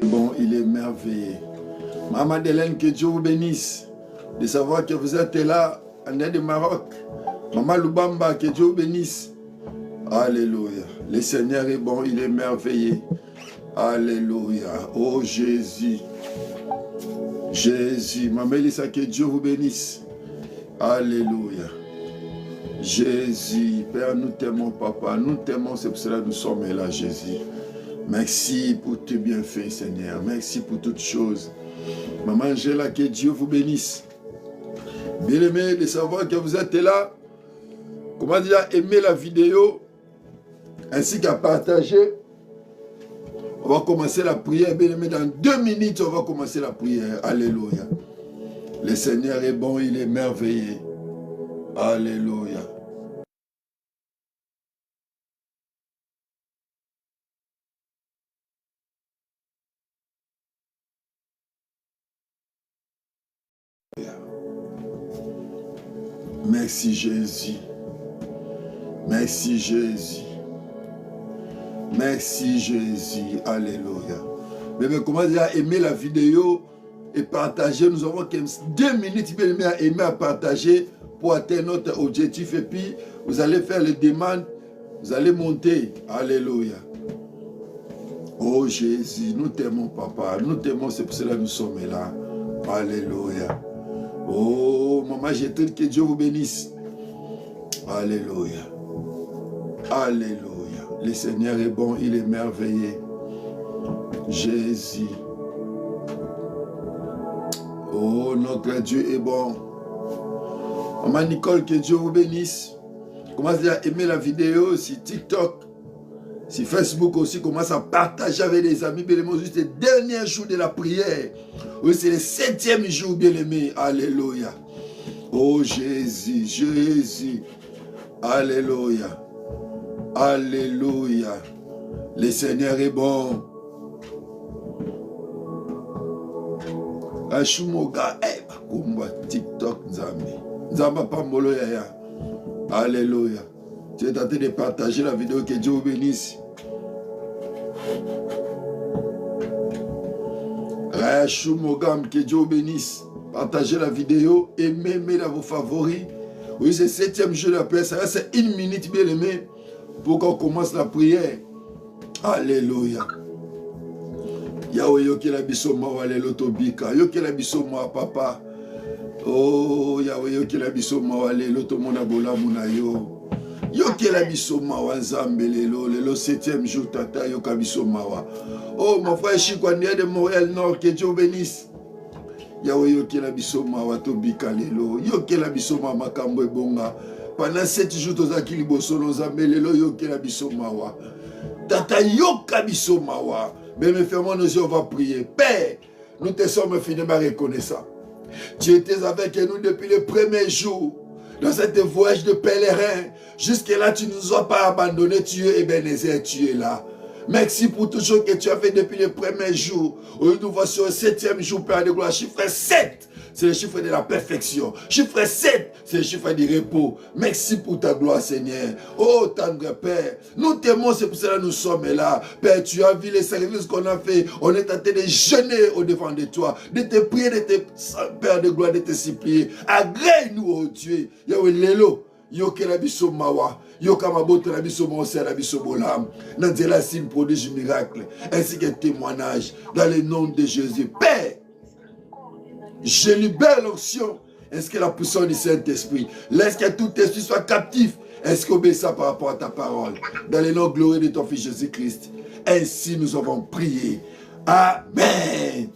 Bon, il est merveilleux. Maman Madeleine, que Dieu vous bénisse. De savoir que vous êtes là, en aide du Maroc. Maman Lubamba, que Dieu vous bénisse. Alléluia. Le Seigneur est bon, il est merveilleux. Alléluia. Oh Jésus. Jésus. Maman Elisa, que Dieu vous bénisse. Alléluia. Jésus. Père, nous t'aimons, papa. Nous t'aimons, c'est pour cela que nous sommes là, Jésus. Merci pour tes bienfaits, Seigneur. Merci pour toutes choses. Maman Angela, que Dieu vous bénisse. Bien-aimé, de savoir que vous êtes là. Comment dire, aimer la vidéo, ainsi qu'à partager. On va commencer la prière. Bien-aimé, dans 2 minutes, on va commencer la prière. Alléluia. Le Seigneur est bon, il est merveilleux. Alléluia. Merci Jésus. Merci Jésus. Merci Jésus. Alléluia. Mais comment dire, aimer la vidéo et partager. Nous avons 2 minutes bien aimé à aimer, à partager pour atteindre notre objectif. Et puis, vous allez faire les demandes. Vous allez monter. Alléluia. Oh Jésus, nous t'aimons papa. Nous t'aimons, c'est pour cela que nous sommes là. Alléluia. Oh, maman, j'ai dit que Dieu vous bénisse. Alléluia. Alléluia. Le Seigneur est bon, il est merveilleux. Jésus. Oh, notre Dieu est bon. Maman Nicole, que Dieu vous bénisse. Commencez à aimer la vidéo sur TikTok. Si Facebook aussi commence à partager avec les amis, bien aimés, juste les derniers jours de la prière. Oui, c'est le 7e jour, bien aimé. Alléluia. Oh Jésus, Jésus. Alléluia. Alléluia. Le Seigneur est bon. Ashumoga, bakumba TikTok, Nzambi. Nzamba pambolo yaya. Alléluia. Tu es tenté de partager la vidéo, que Dieu vous bénisse. Rachou Mogam, que Dieu vous bénisse. Partagez la vidéo, aimez dans vos favoris. Oui, c'est le 7e jour de la prière. Ça reste 1 minute, bien aimé, pour qu'on commence la prière. Alléluia. Yahweh, yoke la biso mawa le lotobika. Yoke la biso mawa papa. Oh, Yahweh, yoke la biso mawa le lotomona bola munayo. Yoke la biso mawa nzambe lelo 7e jour tata yoka biso mawa. Oh mon frère Chikwania de Montréal Nord, que Dieu bénisse. Yahweh yoke la biso mawa to bika lelo. Yoke la biso mawa makambo ebonga. Pendant 7 jours tozaki liboso nzambe lelo yoke la biso mawa. Tata yoka biso mawa. Mais fermons nos yeux, on va prier. Père, nous te sommes infiniment reconnaissants. Tu étais avec nous depuis le premier jour. Dans cette voyage de pèlerin, jusque-là, tu ne nous as pas abandonnés. Tu es Ebenezer, tu es là. Merci pour tout ce que tu as fait depuis le premier jour. Aujourd'hui, nous voici au 7e jour, Père de gloire. Chiffre 7, c'est le chiffre de la perfection. Chiffre 7, c'est le chiffre du repos. Merci pour ta gloire, Seigneur. Oh, tendre Père, nous t'aimons, c'est pour cela que nous sommes là. Père, tu as vu les sacrifices qu'on a fait. On est tenté de jeûner au-devant de toi, de te prier, de te, Père de gloire, de te supplier. Agrée-nous, oh Dieu. Yahweh, Lélo. Yoke la biso mawa, yoka mabote la biso monse la biso bolam, nanzela signe prodige miracle, ainsi que témoignage, dans le nom de Jésus. Père, je libère l'onction, est-ce que la puissance du Saint-Esprit, laisse que tout esprit soit captif, est-ce qu'obéisse par rapport à ta parole, dans le nom glorieux de ton Fils Jésus-Christ. Ainsi nous avons prié. Amen.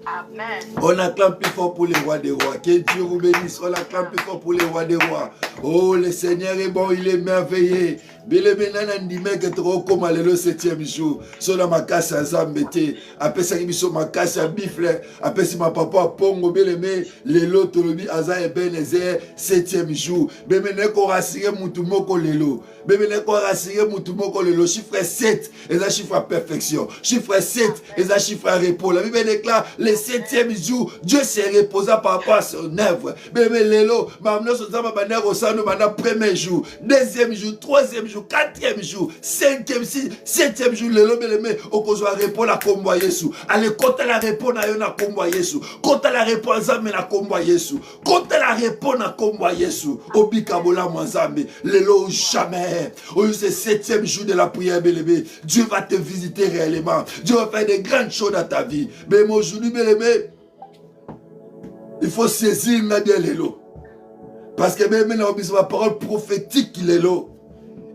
Amen. On acclame plus fort pour les rois des rois. Que Dieu vous bénisse. On acclame plus fort pour les rois des rois. Oh, le Seigneur est bon, il est merveilleux. Bele menana ndime que trop comme le 7e jour. Sur la makasi azambete. Après ça qui biso makasi a bifle. Après si ma papa pongo bele me lelo tolobi aza Ebenezer 7e jour. Bele ne ko rassurer mutu moko lelo. Bele ne ko rassurer mutu moko lelo. Chiffre 7 et ça chiffre à perfection. Chiffre 7 et ça chiffre à repos. La Bible déclare le 7e jour Dieu s'est reposé par rapport à son œuvre. Bele lelo mamno so zamba bana rosano bana premier jour, 2e jour, 3e jour. jour, 4e jour, 5e, 6e, 7e jour, le bien-aimé, au cause répondre à combo Yesu. Allez, quand elle répond à yon à combo Yesu. Quand elle répond à Zambé à combo Yesu. Quand elle répond à combo Yesu. Au bikabola Mwanzambe. Le lo jamais. Au c'est 7e jour de la prière, bien-aimé. Dieu va te visiter réellement. Dieu va faire des grandes choses dans ta vie. Mais aujourd'hui, bien-aimé, il faut saisir Nadielelo. Parce que même dans la parole prophétique qu'il est là,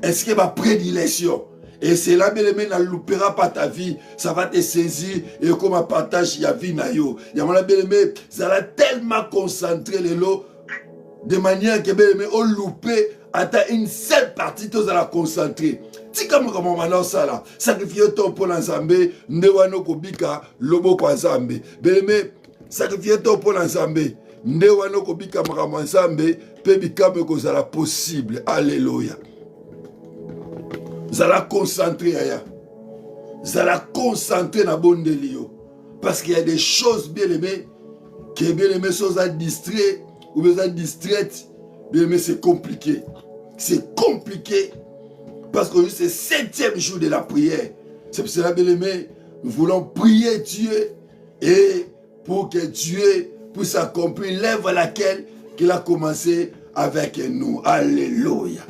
est-ce que ma prédilection? Et c'est là, bien aimé, ne loupera pas ta vie. Ça va te saisir et comme un partage, il y a vie na yo. Il y a mon bien aimé, ça va tellement concentrer les lots de manière que bien aimé, on loupé, attends une seule partie, tu vas la concentrer. Si comme maintenant ça là, sacrifier ton pour l'ensemble, ndewano kobika, lobo kwa zambe. Bien aimé, sacrifier ton pour l'ensemble. Ndewano kobika makambo nzambe pe bikame kozala possible. Alléluia. Vous allez concentrer aya. Vous allez concentrer na bon délio. Parce qu'il y a des choses bien aimées qui bien aimées sont à distrait ou bien à distraite. Bien aimé, c'est compliqué. C'est compliqué. Parce que c'est le 7e jour de la prière. C'est pour cela, bien aimé, nous voulons prier Dieu et pour que Dieu puisse accomplir l'œuvre à laquelle il a commencé avec nous. Alléluia.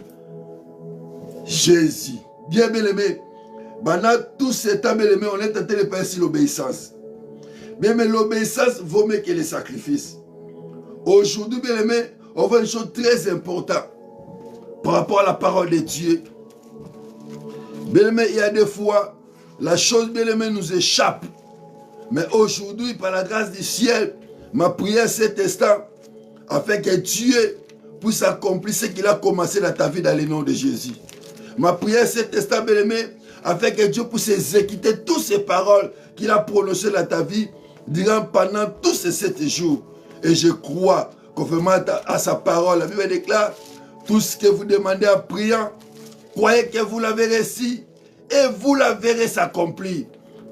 Jésus. Bien aimé, pendant tout ce temps, bien aimé, on est en train de penser l'obéissance. Mais l'obéissance vaut mieux que les sacrifices. Aujourd'hui, bien aimé, on voit une chose très importante par rapport à la parole de Dieu. Bien aimé, il y a des fois, la chose, bien aimé, nous échappe. Mais aujourd'hui, par la grâce du ciel, ma prière cet instant, afin que Dieu puisse accomplir ce qu'il a commencé dans ta vie dans le nom de Jésus. Ma prière cet instant, bien aimé, afin que Dieu puisse exécuter toutes ces paroles qu'il a prononcées dans ta vie durant pendant tous ces 7 jours. Et je crois, conformément à sa parole, la Bible déclare, tout ce que vous demandez en priant, croyez que vous l'avez reçu et vous la verrez s'accomplir.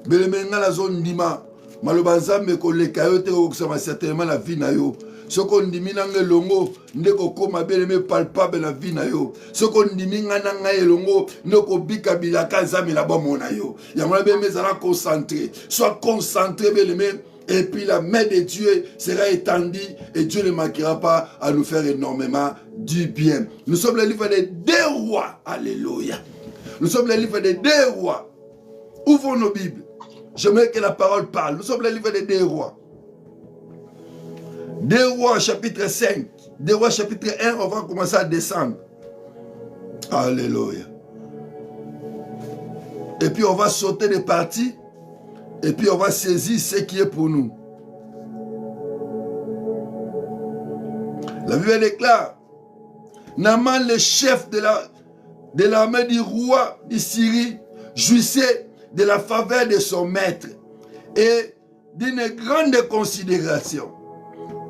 Bien aimé, dans la zone d'Ima, malobanza me koleka yo te ko certainement la vie na yo. Ce qu'on dit minanga longo ndeko koma beleme palpable la vie na yo. Ce qu'on dit minanga nga longo ndeko bika bilaka nzambe la ba mona yo. Ya mona beleme sera concentré. Sois concentré beleme et puis la main de Dieu sera étendue et Dieu ne manquera pas à nous faire énormément du bien. Nous sommes le livre des 2 rois. Alléluia. Nous sommes le livre des 2 rois. Ouvrons nos Bibles. J'aimerais que la parole parle. Nous sommes le livre des 2 rois. 2 rois chapitre 5. 2 rois chapitre 1, on va commencer à descendre. Alléluia. Et puis on va sauter des parties. Et puis on va saisir ce qui est pour nous. La Bible déclare, Naaman, le chef de l'armée du roi de Syrie, jouissait de la faveur de son maître et d'une grande considération.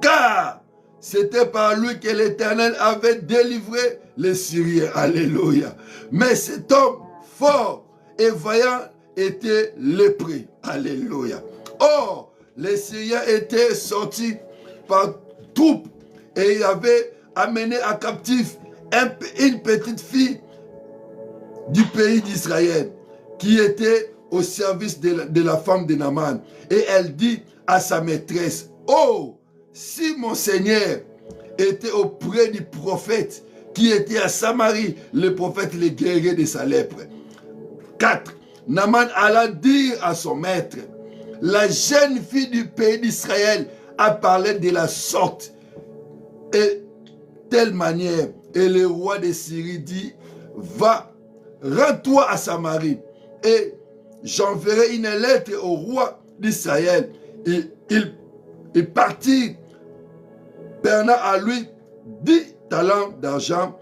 Car c'était par lui que l'Éternel avait délivré les Syriens. Alléluia. Mais cet homme fort et vaillant était lépreux. Alléluia. Or, les Syriens étaient sortis par troupes et ils avaient amené à captif une petite fille du pays d'Israël qui était au service de la femme de Naaman. Et elle dit à sa maîtresse, « Oh, si mon Seigneur était auprès du prophète qui était à Samarie, le prophète le guérit de sa lèpre. » 4. Naaman alla dire à son maître, « La jeune fille du pays d'Israël a parlé de la sorte et telle manière. » Et le roi de Syrie dit, « Va, rends-toi à Samarie et j'enverrai une lettre au roi d'Israël. » Il partit, prenant à lui 10 talents d'argent,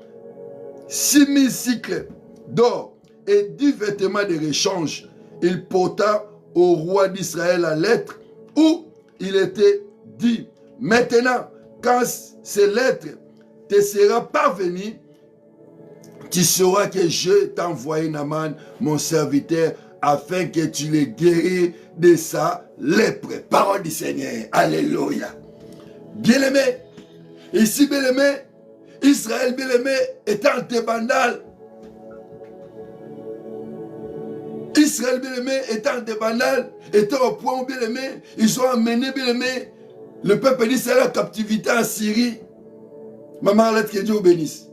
6000 cycles d'or et 10 vêtements de rechange. Il porta au roi d'Israël la lettre où il était dit, « Maintenant, quand ces lettres te seront parvenues, tu sauras que je t'ai envoyé Naaman, mon serviteur, afin que tu le guéris de sa lèpre. » Parole du Seigneur. Alléluia. Bien-aimé, ici, bien-aimé, Israël, bien-aimé, est en débandale. Israël, bien aimé, étant débandal, étant au point où, bien aimé, ils ont amené, bien aimé, le peuple d'Israël en captivité en Syrie. Maman Arlette, que Dieu vous bénisse.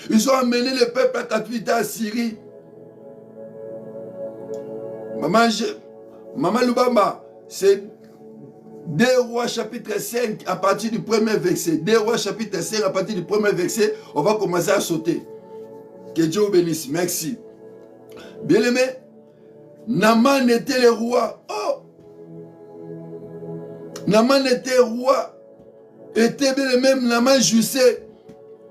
Ils ont amené le peuple en captivité en Syrie. Maman Lubamba, c'est 2 Rois chapitre 5 à partir du premier verset. 2 Rois chapitre 5 à partir du premier verset, on va commencer à sauter. Que Dieu vous bénisse. Merci. Bien aimé, Naaman était le roi. Oh! Naaman était roi. Était bien aimé, Naaman jouissait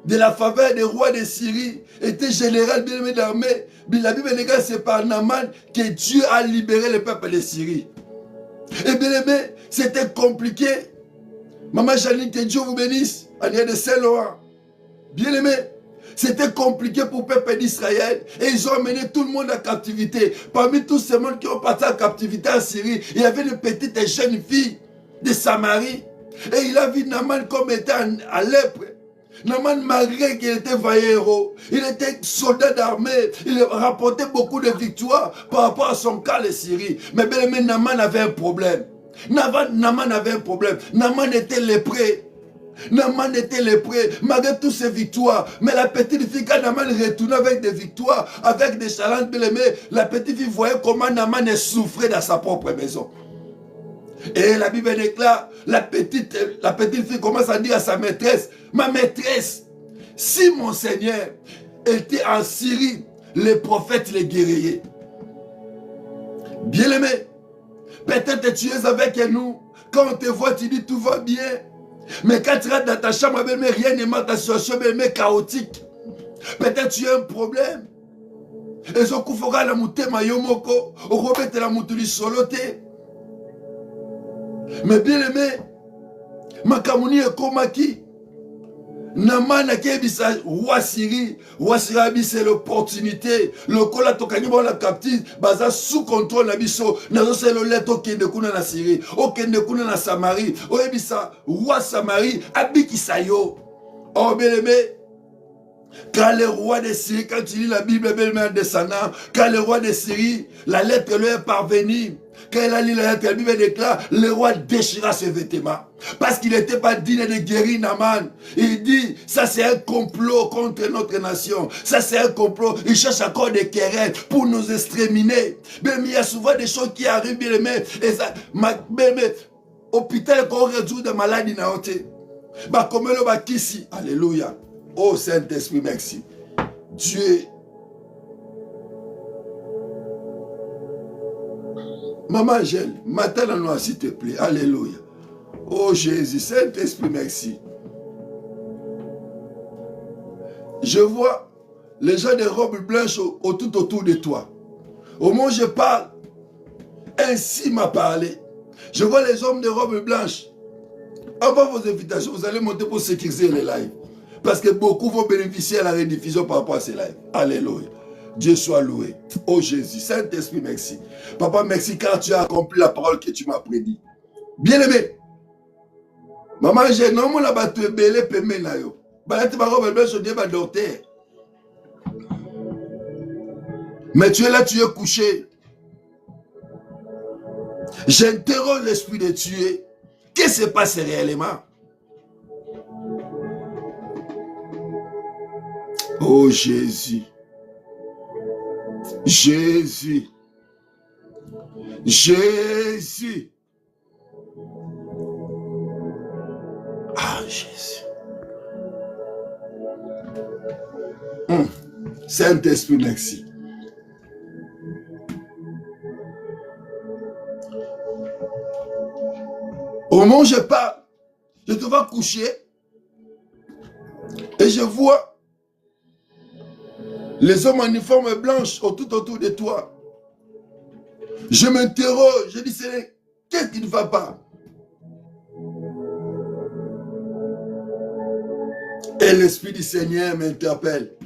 de la faveur des rois de Syrie. Était général bien aimé d'armée. La Bible dit que c'est par Naaman que Dieu a libéré le peuple de Syrie. Et bien aimé, c'était compliqué. Maman Janine, que Dieu vous bénisse. Allié de Saint-Laurent. Bien aimé, c'était compliqué pour le peuple d'Israël. Et ils ont amené tout le monde en captivité. Parmi tous ces mondes qui ont parti en captivité en Syrie, il y avait une petite et jeune fille de Samarie. Et il a vu Naaman comme étant à lèpre. Naaman, malgré qu'il était vaillant héros, il était soldat d'armée, il rapportait beaucoup de victoires par rapport à son cas de Syrie. Mais bien aimé, Naaman avait un problème. Naaman avait un problème. Naaman était lépré. Naaman était lépré, malgré toutes ses victoires. Mais la petite fille, quand Naaman retournait avec des victoires, avec des challenges bien aimés, la petite fille voyait comment Naaman souffrait dans sa propre maison. Et la Bible déclare, la petite fille commence à dire à sa maîtresse, ma maîtresse, si mon Seigneur était en Syrie, les prophètes les guériraient. Bien aimé, peut-être tu es avec nous, quand on te voit, tu dis tout va bien. Mais quand tu rentres dans ta chambre, rien ne marche, ta situation est chaotique. Peut-être tu as un problème. Et ce qu'il faut que la mutema yomoko, au robet la mutuli solote. Mais bien aimé, makamuni et komaki. Naaman a kebisa roi Syrie c'est l'opportunité. Le kola tokani bon la captive, baza sous contrôle na biso. Nazo c'est le leto kende kuna na Syrie, o kende kuna na Samarie. O ebisa roi Samarie abikisa yo. Oh bien aimé, quand le roi de Syrie, quand tu lis la Bible, bien descendant, quand le roi de Syrie, la lettre lui est parvenue. Quand il a lu la lettre, la Bible déclare, le roi déchira ses vêtements. Parce qu'il n'était pas digne de guérir Naaman. Il dit, ça c'est un complot contre notre nation. Ça c'est un complot. Il cherche encore des querelles pour nous exterminer. Mais il y a souvent des choses qui arrivent, bien aimé. Et ça, hôpital, quand on résout des maladies, bah, comme le bakisi. Alléluia. Oh Saint-Esprit, merci. Dieu. Maman Angèle, matin la noix, s'il te plaît. Alléluia. Oh Jésus, Saint-Esprit, merci. Je vois les gens de robes blanches tout autour de toi. Au moment où je parle, ainsi m'a parlé. Je vois les hommes de robes blanches. Avant vos invitations, vous allez monter pour sécuriser les lives. Parce que beaucoup vont bénéficier à la rediffusion par rapport à ces lives. Alléluia. Dieu soit loué. Oh Jésus, Saint-Esprit, merci. Papa, merci car tu as accompli la parole que tu m'as prédit. Bien aimé. Maman, j'ai non la battu belé pemé na yo. Balati ba robe blanche de ba docteur. Mais tu es là, tu es couché. J'interroge l'esprit de tuer. Qu'est-ce qui se passe réellement? Oh Jésus. Jésus. Jésus. Ah, Jésus. Saint-Esprit, merci. Au moment où je parle, je te vois coucher et je vois les hommes en uniforme blanche tout autour de toi. Je m'interroge, je dis, qu'est-ce qui ne va pas? Et l'Esprit du Seigneur m'interpelle.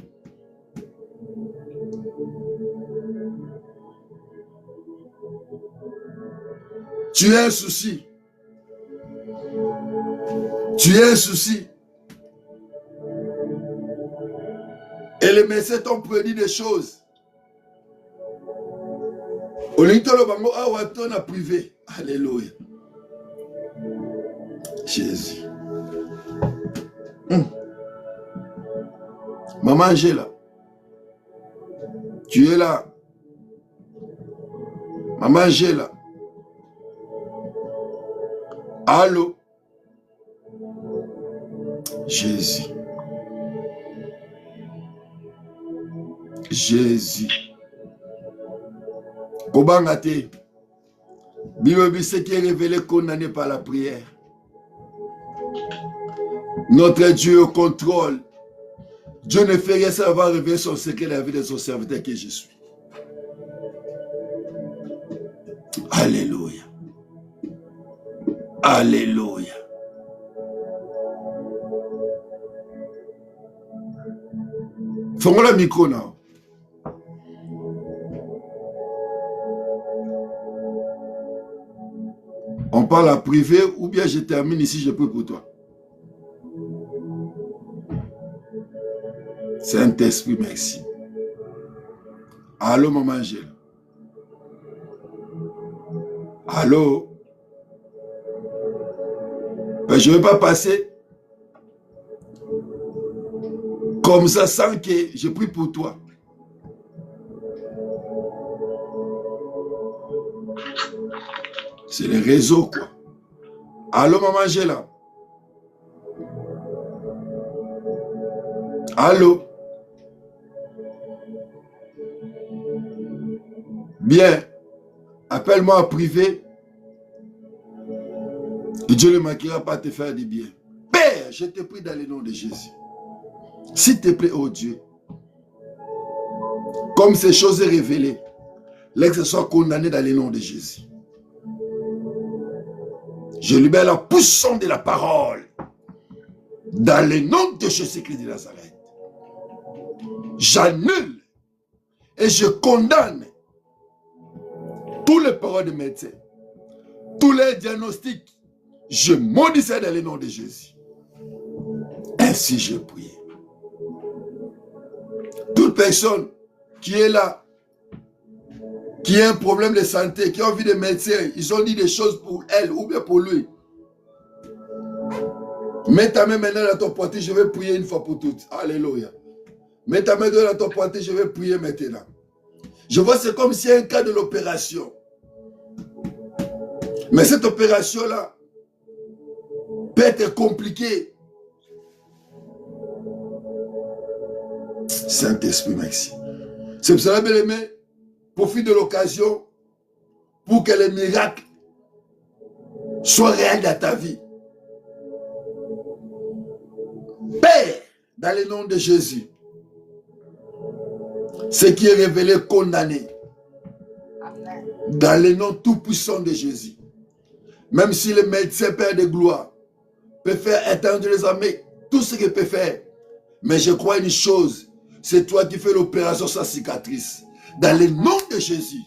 Tu as un souci. Tu as un souci. Et les messieurs t'ont prédit des choses. Olitolo bango awato na privé. Alléluia. Jésus. Maman Angela, tu es là. Maman Angela. Allô? Jésus. Jésus. Kobangate. Bible, ce qui est révélé, condamné par la prière. Notre Dieu contrôle. Dieu ne fait rien sans avoir révélé son secret dans la vie de son serviteur que je suis. Alléluia. Alléluia. Fais-moi le micro là. On parle à privé ou bien je termine ici, je prie pour toi. Saint-Esprit, merci. Allô, maman Angèle. Allô. Ben, je ne vais pas passer comme ça sans que je prie pour toi. C'est le réseau, quoi. Allô, maman Angela. Allô. Bien. Appelle-moi en privé. Et Dieu ne manquera pas de te faire du bien. Père, je te prie dans le nom de Jésus. S'il te plaît, oh Dieu. Comme ces choses sont révélées, l'ex soit condamné dans le nom de Jésus. Je libère la puissance de la parole dans le nom de Jésus-Christ de Nazareth. J'annule et je condamne tous les paroles de médecins, tous les diagnostics. Je maudis ça dans le nom de Jésus. Ainsi je prie. Toute personne qui est là, qui a un problème de santé, qui a envie de médecin, ils ont dit des choses pour elle ou bien pour lui. Mets ta main maintenant dans ton poitrine, je vais prier une fois pour toutes. Alléluia. Mets ta main dans ton poitrine, je vais prier maintenant. Je vois c'est comme s'il y a un cas de l'opération. Mais cette opération-là peut être compliquée. Saint-Esprit, merci. C'est pour cela, bien-aimé, profite de l'occasion pour que les miracles soient réels dans ta vie. Père, dans le nom de Jésus, ce qui est révélé, condamné, dans le nom tout-puissant de Jésus. Même si le médecin Père de gloire peut faire éteindre les armées, tout ce qu'il peut faire. Mais je crois une chose, c'est toi qui fais l'opération sans cicatrice. Dans le nom de Jésus,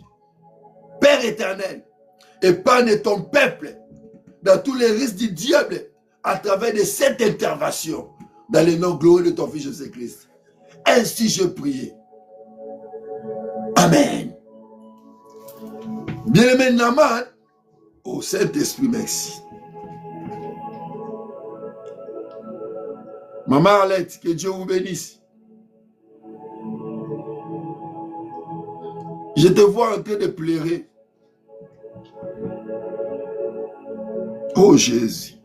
Père éternel, épargne ton peuple dans tous les risques du diable à travers de cette intervention. Dans le nom glorieux de ton Fils Jésus-Christ. Ainsi je prie. Amen. Bien-aimé Naman, au Saint-Esprit, merci. Maman Arlette, que Dieu vous bénisse. Je te vois en train de pleurer. Oh Jésus.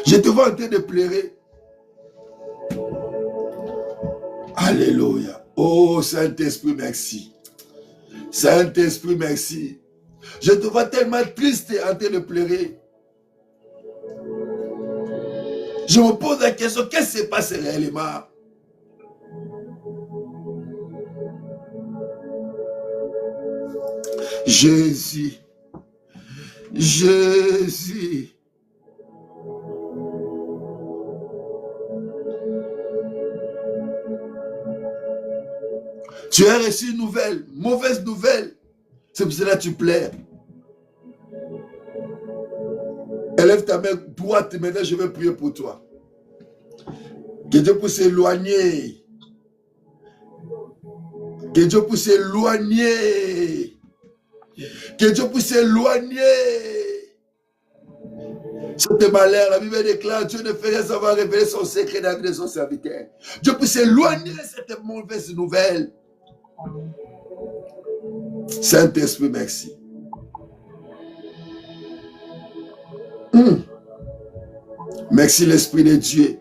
Je te vois en train de pleurer. Alléluia. Oh Saint-Esprit, merci. Saint-Esprit, merci. Je te vois tellement triste en train de pleurer. Je me pose la question, qu'est-ce qui se passe réellement? Jésus. Jésus. Tu as reçu une nouvelle, mauvaise nouvelle. C'est pour cela que tu pleures. Élève ta main droite, maintenant je vais prier pour toi. Que Dieu puisse éloigner Que Dieu puisse éloigner. Que Dieu puisse éloigner cette malheur. La Bible déclare, Dieu ne fait rien sans avoir révélé son secret dans la vie de son serviteur. Dieu puisse éloigner cette mauvaise nouvelle. Saint-Esprit, merci. Merci l'Esprit de Dieu.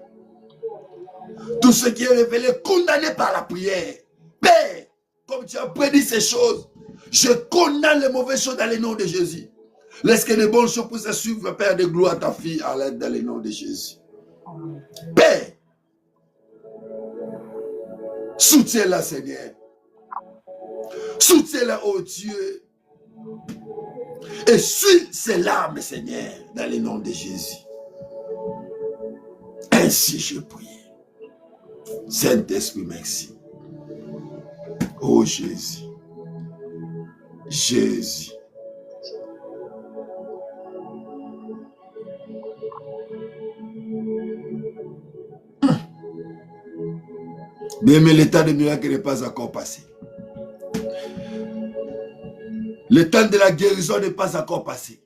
Tout ce qui est révélé, condamné par la prière. Père, comme tu as prédit ces choses, je condamne les mauvaises choses dans le nom de Jésus. Laisse que les bonnes choses puissent suivre, Père, de gloire à ta fille, à l'aide dans le nom de Jésus. Père, soutiens-la, Seigneur. Soutiens-la, oh Dieu. Et suis ses larmes, Seigneur, dans le nom de Jésus. Ainsi je prie. Saint-Esprit, merci. Oh Jésus. Jésus. Bien, mais l'état de miracle n'est pas encore passé. Le temps de la guérison n'est pas encore passé.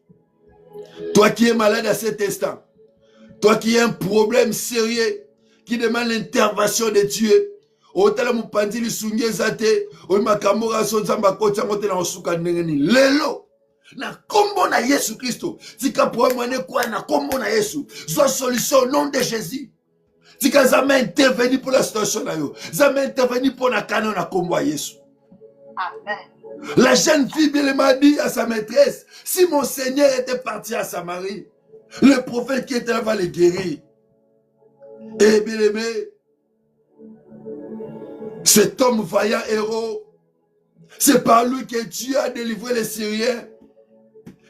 Toi qui es malade à cet instant, toi qui as un problème sérieux, qui demande l'intervention de Dieu, lelo na kombo na Yesu Christo, tika poemane kwa na kombo na Yesu, soit solution au nom de Jésus. Tika zama intervenir pour la situation na yo, zama intervenir pour la canon na kombo Yesu. Amen. La jeune fille bien m'a dit à sa maîtresse, si mon Seigneur était parti à Samarie, le prophète qui était là va le guérir. Et bien aimé, cet homme vaillant héros, c'est par lui que Dieu a délivré les Syriens.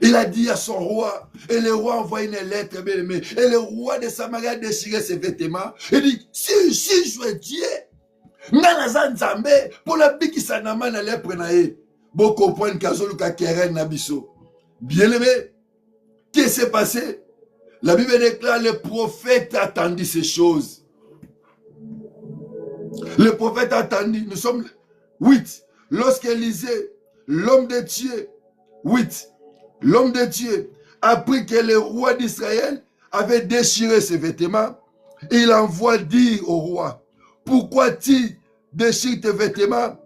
Il a dit à son roi, et le roi a envoyé une lettre, bien aimé, et le roi de Samarie a déchiré ses vêtements. Il dit, si je suis Dieu, pour la vie qui s'en amène à l'être, beaucoup comprennent qu'Azoluka Keren Nabiso. Bien aimé, qu'est-ce qui s'est passé? La Bible déclare, le prophète a attendu ces choses. Le prophète a attendu, nous sommes 8. Lorsqu'Élisée, l'homme de Dieu, 8. L'homme de Dieu a appris que le roi d'Israël avait déchiré ses vêtements. Il envoie dire au roi, pourquoi tu déchires tes vêtements?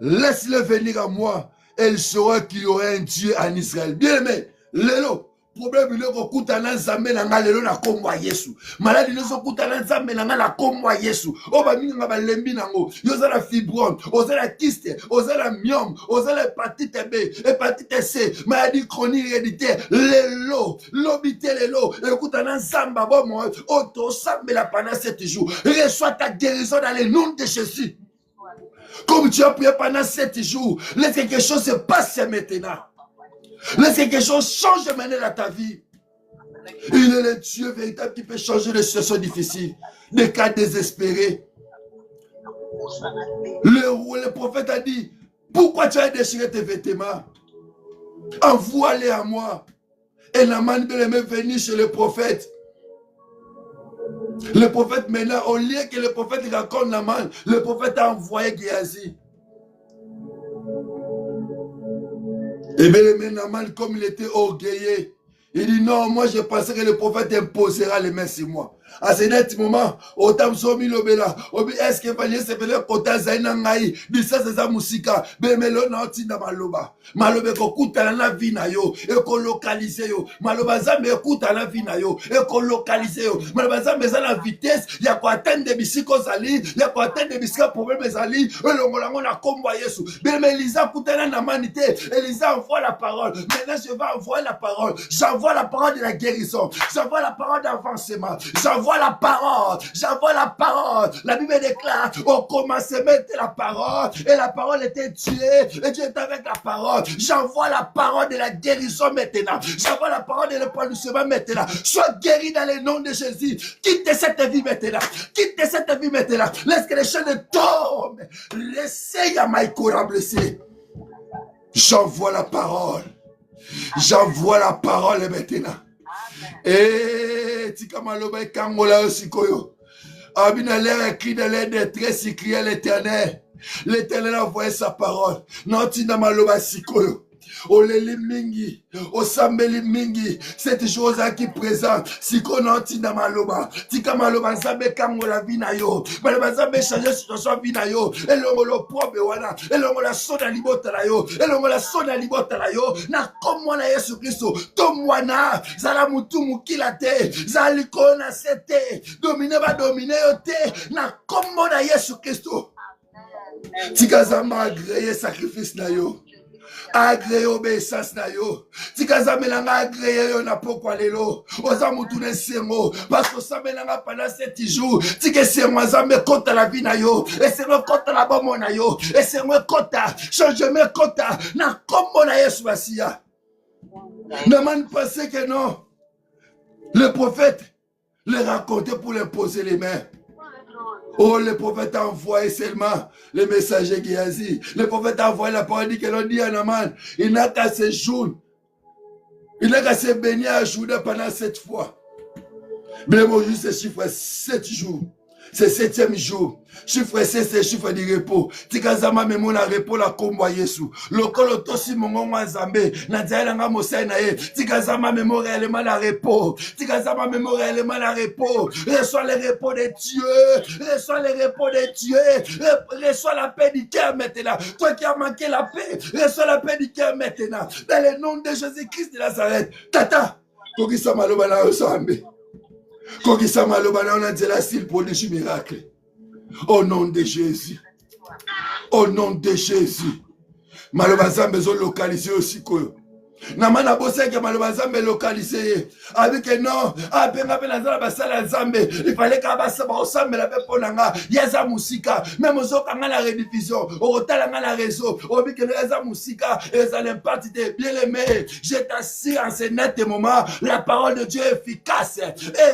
Laisse-le venir à moi. Et il saura qu'il y aura un Dieu en Israël. Bien aimé, Lélo. Problème il est que kutana nzambe na ngalelo na komwa Yesu. Maladi nezo kutana nzambe na ngala komwa Yesu. Oba minga ba lembi nango. Yoza la fibrome, oza la kyste, oza la myome, oza la hépatite B, hépatite C, maladie chronique héréditaire. Lelo, lobité lelo. Et kutana nzamba bomo, oto sambe la pendant 7 jours. Reçois ta guérison dans le nom de Jésus. Comme tu as prié pendant 7 jours, laisse quelque chose se passe maintenant. Laisse quelque chose change maintenant dans ta vie. Il est le Dieu véritable qui peut changer les situations difficiles, des cas désespérés. Le prophète a dit, pourquoi tu as déchiré tes vêtements? Envoie-les à moi. Et Naaman est même venu chez le prophète. Le prophète maintenant, au lieu que le prophète raconte Naaman, le prophète a envoyé Géasi. Et bien le Naaman, comme il était orgueilleux, il dit non, moi je pensais que le prophète imposera les mains sur moi. À ce moment, autant somi lobela, est-ce que valait se faire kota zaina ngai, bisa za musika, bemelo na otinda maloba. Malobe ko kuta na vie na yo, e ko localiser yo. Maloba zambe kuta na vie na yo, e ko localiser yo. Maloba zambe za la vitesse, ya ko atteindre bisiko zali, ya ko atteindre bisika problème zali, e longolango na komba Yesu. Bemelo Elisa kuta na manité, Elisa envoie la parole. Maintenant je vais envoyer la parole. J'envoie la parole de la guérison. J'envoie la parole d'avancement. J'envoie la parole. J'envoie la parole. La Bible déclare, au commencement était la parole. Et la parole était tuée. Et Dieu était avec la parole. J'envoie la parole de la guérison maintenant. J'envoie la parole de l'épanouissement maintenant. Sois guéri dans le nom de Jésus. Quitte cette vie maintenant. Quitte cette vie maintenant. Laisse que les chaînes tombent. Laissez Yamaïkoura blessé. J'envoie la parole. J'envoie la parole maintenant. Et Tikamaloba Kangola Osikoyo. Abina l'air écrit de l'air détresse, il crie à l'Éternel. L'Éternel a envoyé sa parole. Nantina maloba sikoyo. Oleli mingi, osambeli mingi, cette chose qui présente, si qu'on nantina maloba, tika maloba nzambe kango la vie na yo, maloba nzambe changer situation vie na yo, elongo lo probe wana, elongo la sona libota la yo, elongo la sona libota la yo, na komwa na Yesu Kristo, tomwana, zala mutu mukila te, zali kona sete, domine ba domine yo te, na komwa na Yesu Kristo. Tika zama agréé sacrifice na yo. Agréé obéissance na yo. Tika zamelanga agréé yo na pokwa lelo. Oza mutune sengo. Parce que zamelanga pendant 7 jours. Tika sengo zambe kota la vie na yo. Et sengo kota la bomo na yo. Et sengo kota. Changement kota. Na kombo na Yesu basia. Ne man pensez que non. Le prophète les racontait pour les poser les mains. Oh, le prophète a envoyé seulement les messagers qui a dit. Le prophète a envoyé la parole, dit que l'on dit à Naman, il n'a qu'à se jour. Il n'a qu'à se baigner à Juda pendant 7 fois. Mais bon, juste ce chiffre, 7 jours. C'est 7e jour. Chiffre 7, c'est chiffre du repos. Tikazama memo na repos la kombo Yesu. Lokolo tosi mongongo Nzambe. Na diala nga mosai na ye. Tikazama memo réellement la repos. Tikazama memo réellement la repos. Reçois le repos de Dieu. Reçois le repos de Dieu. Reçois la paix du cœur maintenant. Toi qui as manqué la paix, reçois la paix du cœur maintenant. Dans le nom de Jésus-Christ de Nazareth. Tata. Kokisa maloba na Nzambe. Kokisa maloba na Nzela s'il produit du miracle. Au nom de Jésus. Au nom de Jésus. Maloba Nzambe zo localiser aussi ko. Namana bosse que maloba Nzambe localiser. Avec non, apenga pe nazala basala Nzambe. Il fallait ka basa ba osambe la pe ponanga. Yeza musika, même zo kanga la rediffusion. O talanga la réseau. O bi que yeza musika et ça l'impact de bien aimé. Je t'assure en ce net moment, la parole de Dieu est efficace.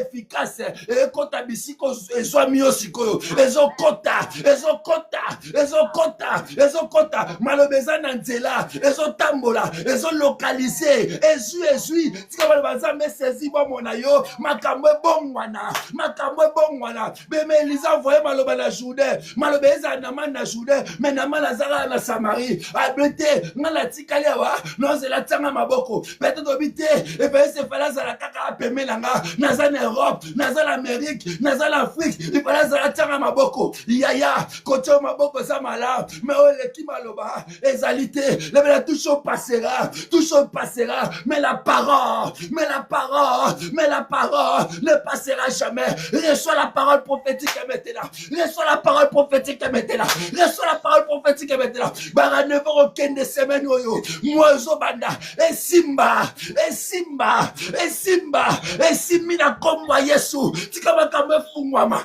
Efficace. Et kota bisiko ezo mi osiko. Ezo kota, ezo kota, ezo kota, ezo kota. Malobeza na nzela, ezo tambola, ezo localiser. Ezui, tika baloba Nzambe saisi bon monayo, makambo bongwana, makambo bongwana. Beme Elisa voye maloba na Juda, maloba eza na man na Juda, mais na man azala na Samarie. Abete, ngala tikali wa, non c'est la tanga maboko. Peut-être obité, et puis c'est fala za la kaka peme langa, naza en Europe, naza en Amérique, naza en Afrique, il fala za la tanga maboko. Yaya, kocho maboko za mala, mais o le ki maloba, ezalité, le bela toujours passera, mais la parole ne passera jamais. Reçois la parole prophétique maintenant. Reçois la parole prophétique maintenant. Reçois la parole prophétique maintenant. Bara ne va aucun de semaines oyo. Moi zobanda et Simba na komwa Yesu. Tikaba kame fungwama.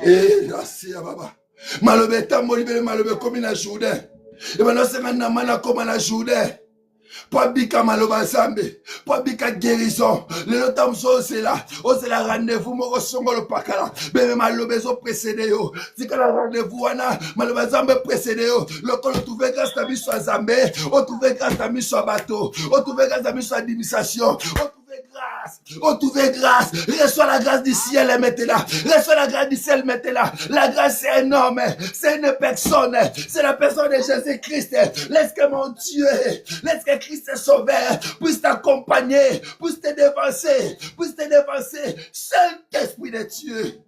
Eh, merci baba. Malobe tamboli bele malobe komi na Juda. Et maintenant c'est maintenant mana comme na Juda. Pas bika maloba Nzambe, pas bika guérison. Le notam so c'est là, c'est la rendez-vous moko songolo pakala. Beme maloba zo précédé yo. Tika la rendez-vous wana, maloba Nzambe précédé yo. Lokolo trouver grâce ta miso Nzambe, on trouver grâce ta miso bateau, on trouver grâce ta miso administration. Oh, trouver grâce. Reçois la grâce du ciel maintenant. Reçois la grâce du ciel maintenant. La grâce c'est énorme. C'est une personne. C'est la personne de Jésus-Christ. Laisse que mon Dieu, laisse que Christ sauveur puisse t'accompagner, puisse te dévancer, Saint-Esprit de Dieu.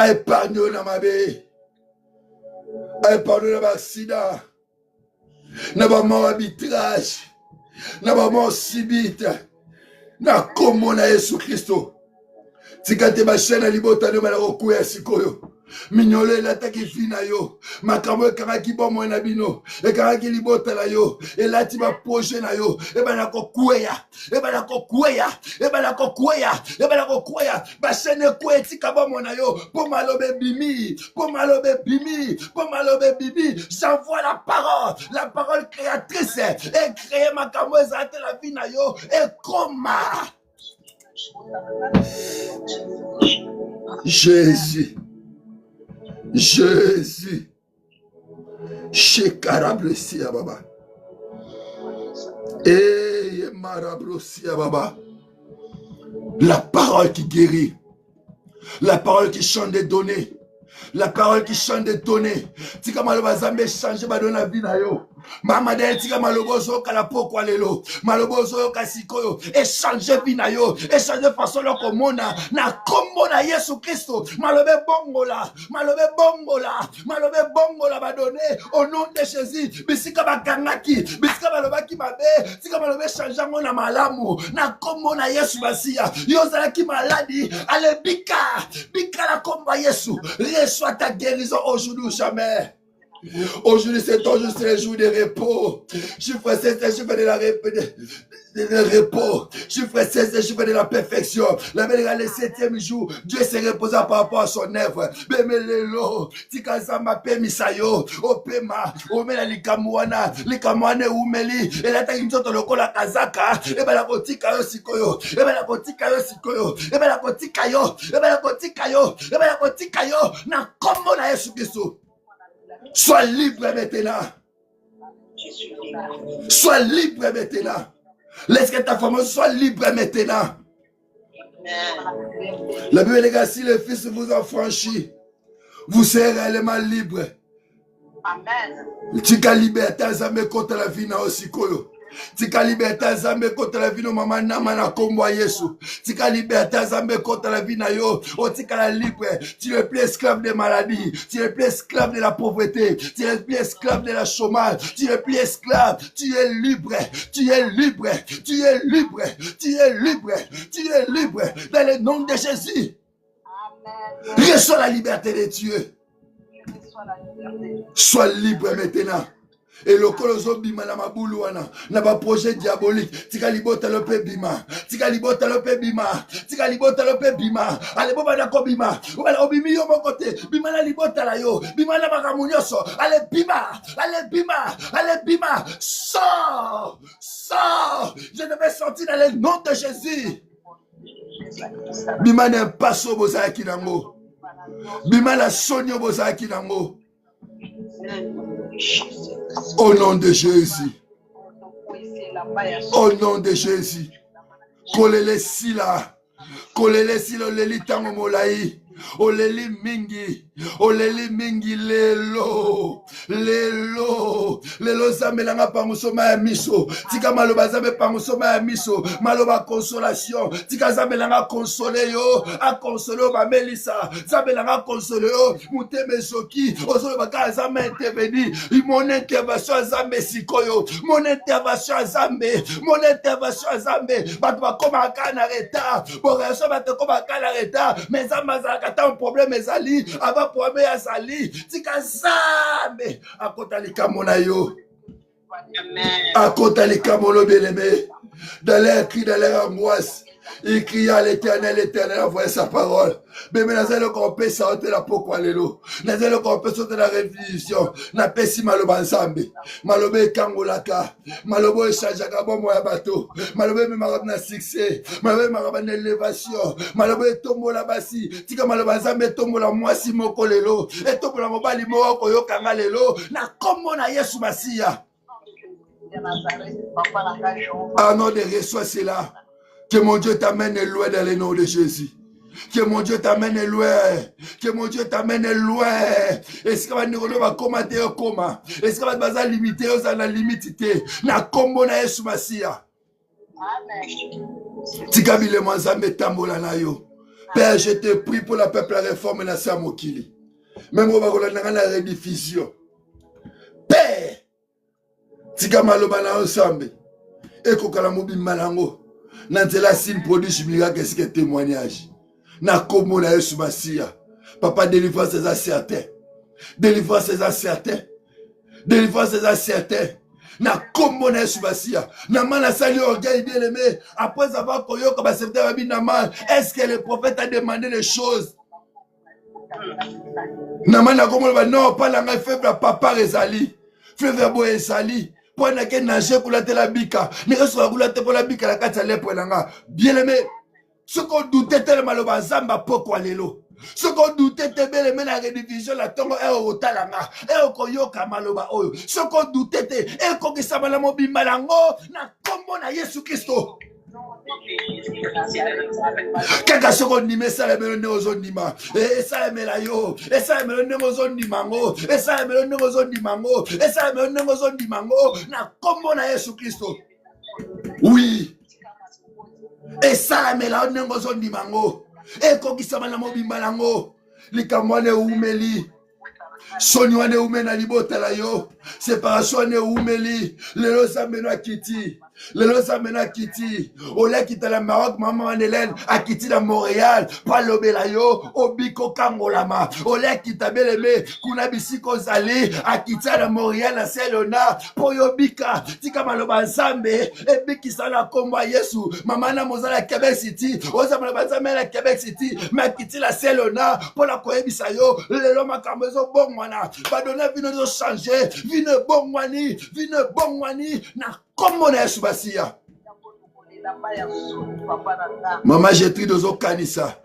Épargne-nous dans ma vie. Épargne-nous dans ma sida. Dans mon arbitrage. Na maman sibite na komo na Yesu Kristo tikate ba chaîne libota no malako kuya sikoyo minyole la taki fina yo makambo kaka ki bomo na bino e kaka ki libota la yo e la ti ba projet na yo e ba na ko kuya ba chaîne ko etika bomo na yo po malobe bimi j'envoie la parole créatrice et créer makambo ezate la vie na yo et koma Jésus. Shekarablesia baba. Et marabrosia baba. La parole qui guérit. La parole qui change des données. La parole qui chante des données. Tika maloba zambe changer ba dans la vie na yo. Mama del tika malobozo kala pokwa lelo. Malobozo kasikoyo. Échanger vie na yo. Échanger façon lo komona. Na kombo na Yesu Christo. Malobe bongo la. Malobe bongo la. Malobe bongo la ba donné au nom de Jésus. Bisika ba kangaki. Bisika maloba ki mabe. Tika malobe changer ngona malamu. Na kombo na Yesu basia. Yo zala ki maladi. Ale bika. Bika la komba Yesu. Reçois ta guérison aujourd'hui ou jamais. Aujourd'hui, c'est ton jour, c'est le jour de repos. Je fais je fais de la repos. Je fais je fais de la perfection. La belle le 7e jour, Dieu se reposa par rapport à son œuvre. Bemelelo, tikazama pemisayo, opema, omela likamwana umeli, et la takinzoto lokola kazaka, et ben la kotika yo sikoyo, et ben la kotika yo sikoyo, et ben la kotika yo, et ben la kotika yo, et ben la kotika yo, na kombo na Yesu Kristo. Sois libre maintenant. Sois libre maintenant. Laisse que ta femme soit libre maintenant. La Bible dit que si le Fils vous a franchi, vous serez réellement libre. Amen. Tika liberté azame contre la vie na osikoyo. Tika liberté azame contre la vie no mama nama na kombo Yesu. Tika liberté azame contre la vie na yo. O tika la libre. Tu es plus esclave des maladies. Tu es plus esclave de la pauvreté. Tu es plus esclave de la chômage. Tu es plus esclave. Tu es libre. Tu es libre. Tu es libre. Tu es libre. Tu es libre. Dans le nom de Jésus. Amen. Reçois la liberté de Dieu. Sois libre maintenant. Et le coloso bima na mabulu wana na ba projet diabolique tika libota le pe bima tika libota le pe bima tika libota le pe bima ale boba na ko bima wala obimi yo mokote bima na libota la yo bima na bakamunyoso ale bima sors je devais sortir dans le nom de Jésus. Bima na paso bozaki nango bima la sonyo bozaki nango. Au nom de Jésus. Au nom de Jésus. Kolele sila. Kolele sila oleli tango molai. Oleli mingi lelo zambelanga pangosoma ya miso tika maloba zambe pangosoma ya miso maloba consolation tika zambelanga console yo a console ba melisa zambelanga console yo muteme soki ozolo baka zambe intervenir mon intervention zambe sikoyo mon intervention zambe bato bakoma kana retard bo reso bato koma kana retard mais zamba un problème ezali ava problème azali tika zambe akota likamona yo akota likamona beleme dans leur cri dans leur angoisse il crie à l'éternel envoie sa parole mais nazali kompe saute la pokwa lelo nazali kompe saute la révision na pesi maloba nzambe malobe kangolaka malobo echangeaka bomo ya bato malobe memaka na succès malobe memaka na élévation malobe etombola basi tika maloba nzambe etombola mwasi moko lelo etombola mobali moko koyokanga lelo na kombo na Yesu Masiya. Ah non, de reçois cela. Que mon Dieu t'amène loin dans le nom de Jésus. Que mon Dieu t'amène loin. Que mon Dieu t'amène loin. Est-ce que tu vas commenter au coma? Est-ce que tu vas limiter aux limité? Na kombo na Yesu Masiya. Tikabile mwanzambe tambola na yo. Père, je te prie pour la peuple la réforme na Samokili. Même au bagola na rediffusion. Père, tikamaloba na ensemble. Ekokala mobi malango. Nantela sim produit miracle qu'est-ce que témoignage. Na komo na Yesu Masiya. Papa délivre ses assertins. Délivre ses assertins. Délivre ses assertins. Na komo na Yesu Masiya. Na mana sali orgueil bien aimé. Après avoir koyo comme serviteur Rabbi Naman, est-ce que le prophète a demandé des choses? Naman na komo non pas la faible papa rezali. Faible boy ezali. Pour na ken nager kula te la bika. Ne reçoit kula te pour la bika la kata le pour nanga. Bien aimé. Ce qu'on doutait tellement le bazamba pokwa lelo. Ce qu'on doutait tellement la rédivision la tongo e o talanga e o koyoka maloba oyo. Ce qu'on doutait e ko kisama la mobi malango na kombo na Yesu Kristo. Kaka soko nime sala melo ne ozo nima. Sala mela yo. Sala melo ne ozo nimango. Sala melo ne ozo nimango. Sala melo ne ozo nimango. Na kombo na Yesu Kristo. Oui. Sala mela ne ozo nimango. Kokisama na mobimba nango. Likamwane umeli. Soni wane umena libota la yo. Séparation wane umeli. Lelo sameno akiti. Lelo sameno akiti. Ole kita la Maroc, maman Anne-Hélène akiti la Montréal. Palobe la yo. Obiko kangolama. Ole kita beleme. Kuna bisiko zali. Akiti la Montréal na Selona. Poyo bika. Tika maloba nzambe. Ebiki sana komba Yesu. Mama na mozala Quebec City. Oza maloba nzambe la Quebec City. Makiti la Selona. Pola koyebisa yo. Lelo makambezo bongo. Badona vino de changer, vino bongwani, na komo na Yesu basia. Mama jetri dozo kanisa.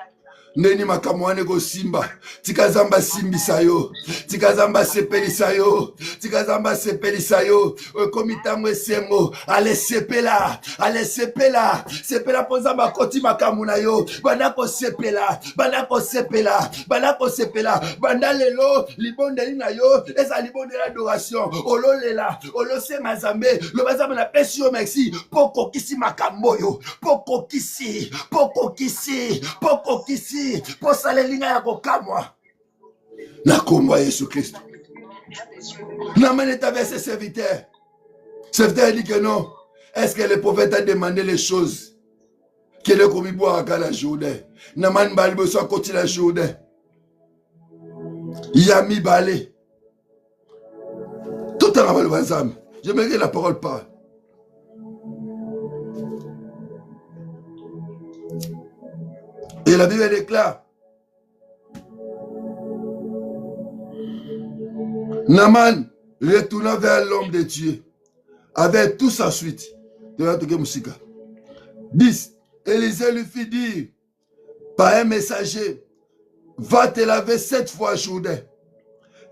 Neni makamwane go simba. Tikazamba simbi sayo. Tikazamba sepeli sayo. Tikazamba sepeli sayo. Komitango esengo. Ale sepela. Ale sepela. Sepela ponzamba koti makamuna yo. Bandako sepela. Bandako sepela. Bandako sepela. Bandalelo. Libonde lina yo. Esa libonde l'adoration. Olo lela. Olo senga zambe. Lo bazamba na pesi yo merci. Poko kisi makamboyo. Poko kisi. Poko kisi. Poko kisi. Pour salélinga ya kokamwa na komba Yesu Christ. Naman ta verset serviteur. Serviteur dit que non. Est-ce que le prophète a demandé les choses que le commis boire à la journée? Naman balbo soit côté la journée. Yami balé. Tout en aval bazam. J'aimerais la parole parle. Et la Bible déclare, Naman retourna vers l'homme de Dieu avec toute sa suite. 10. Élisée lui fit dire par un messager, va te laver 7 fois journée.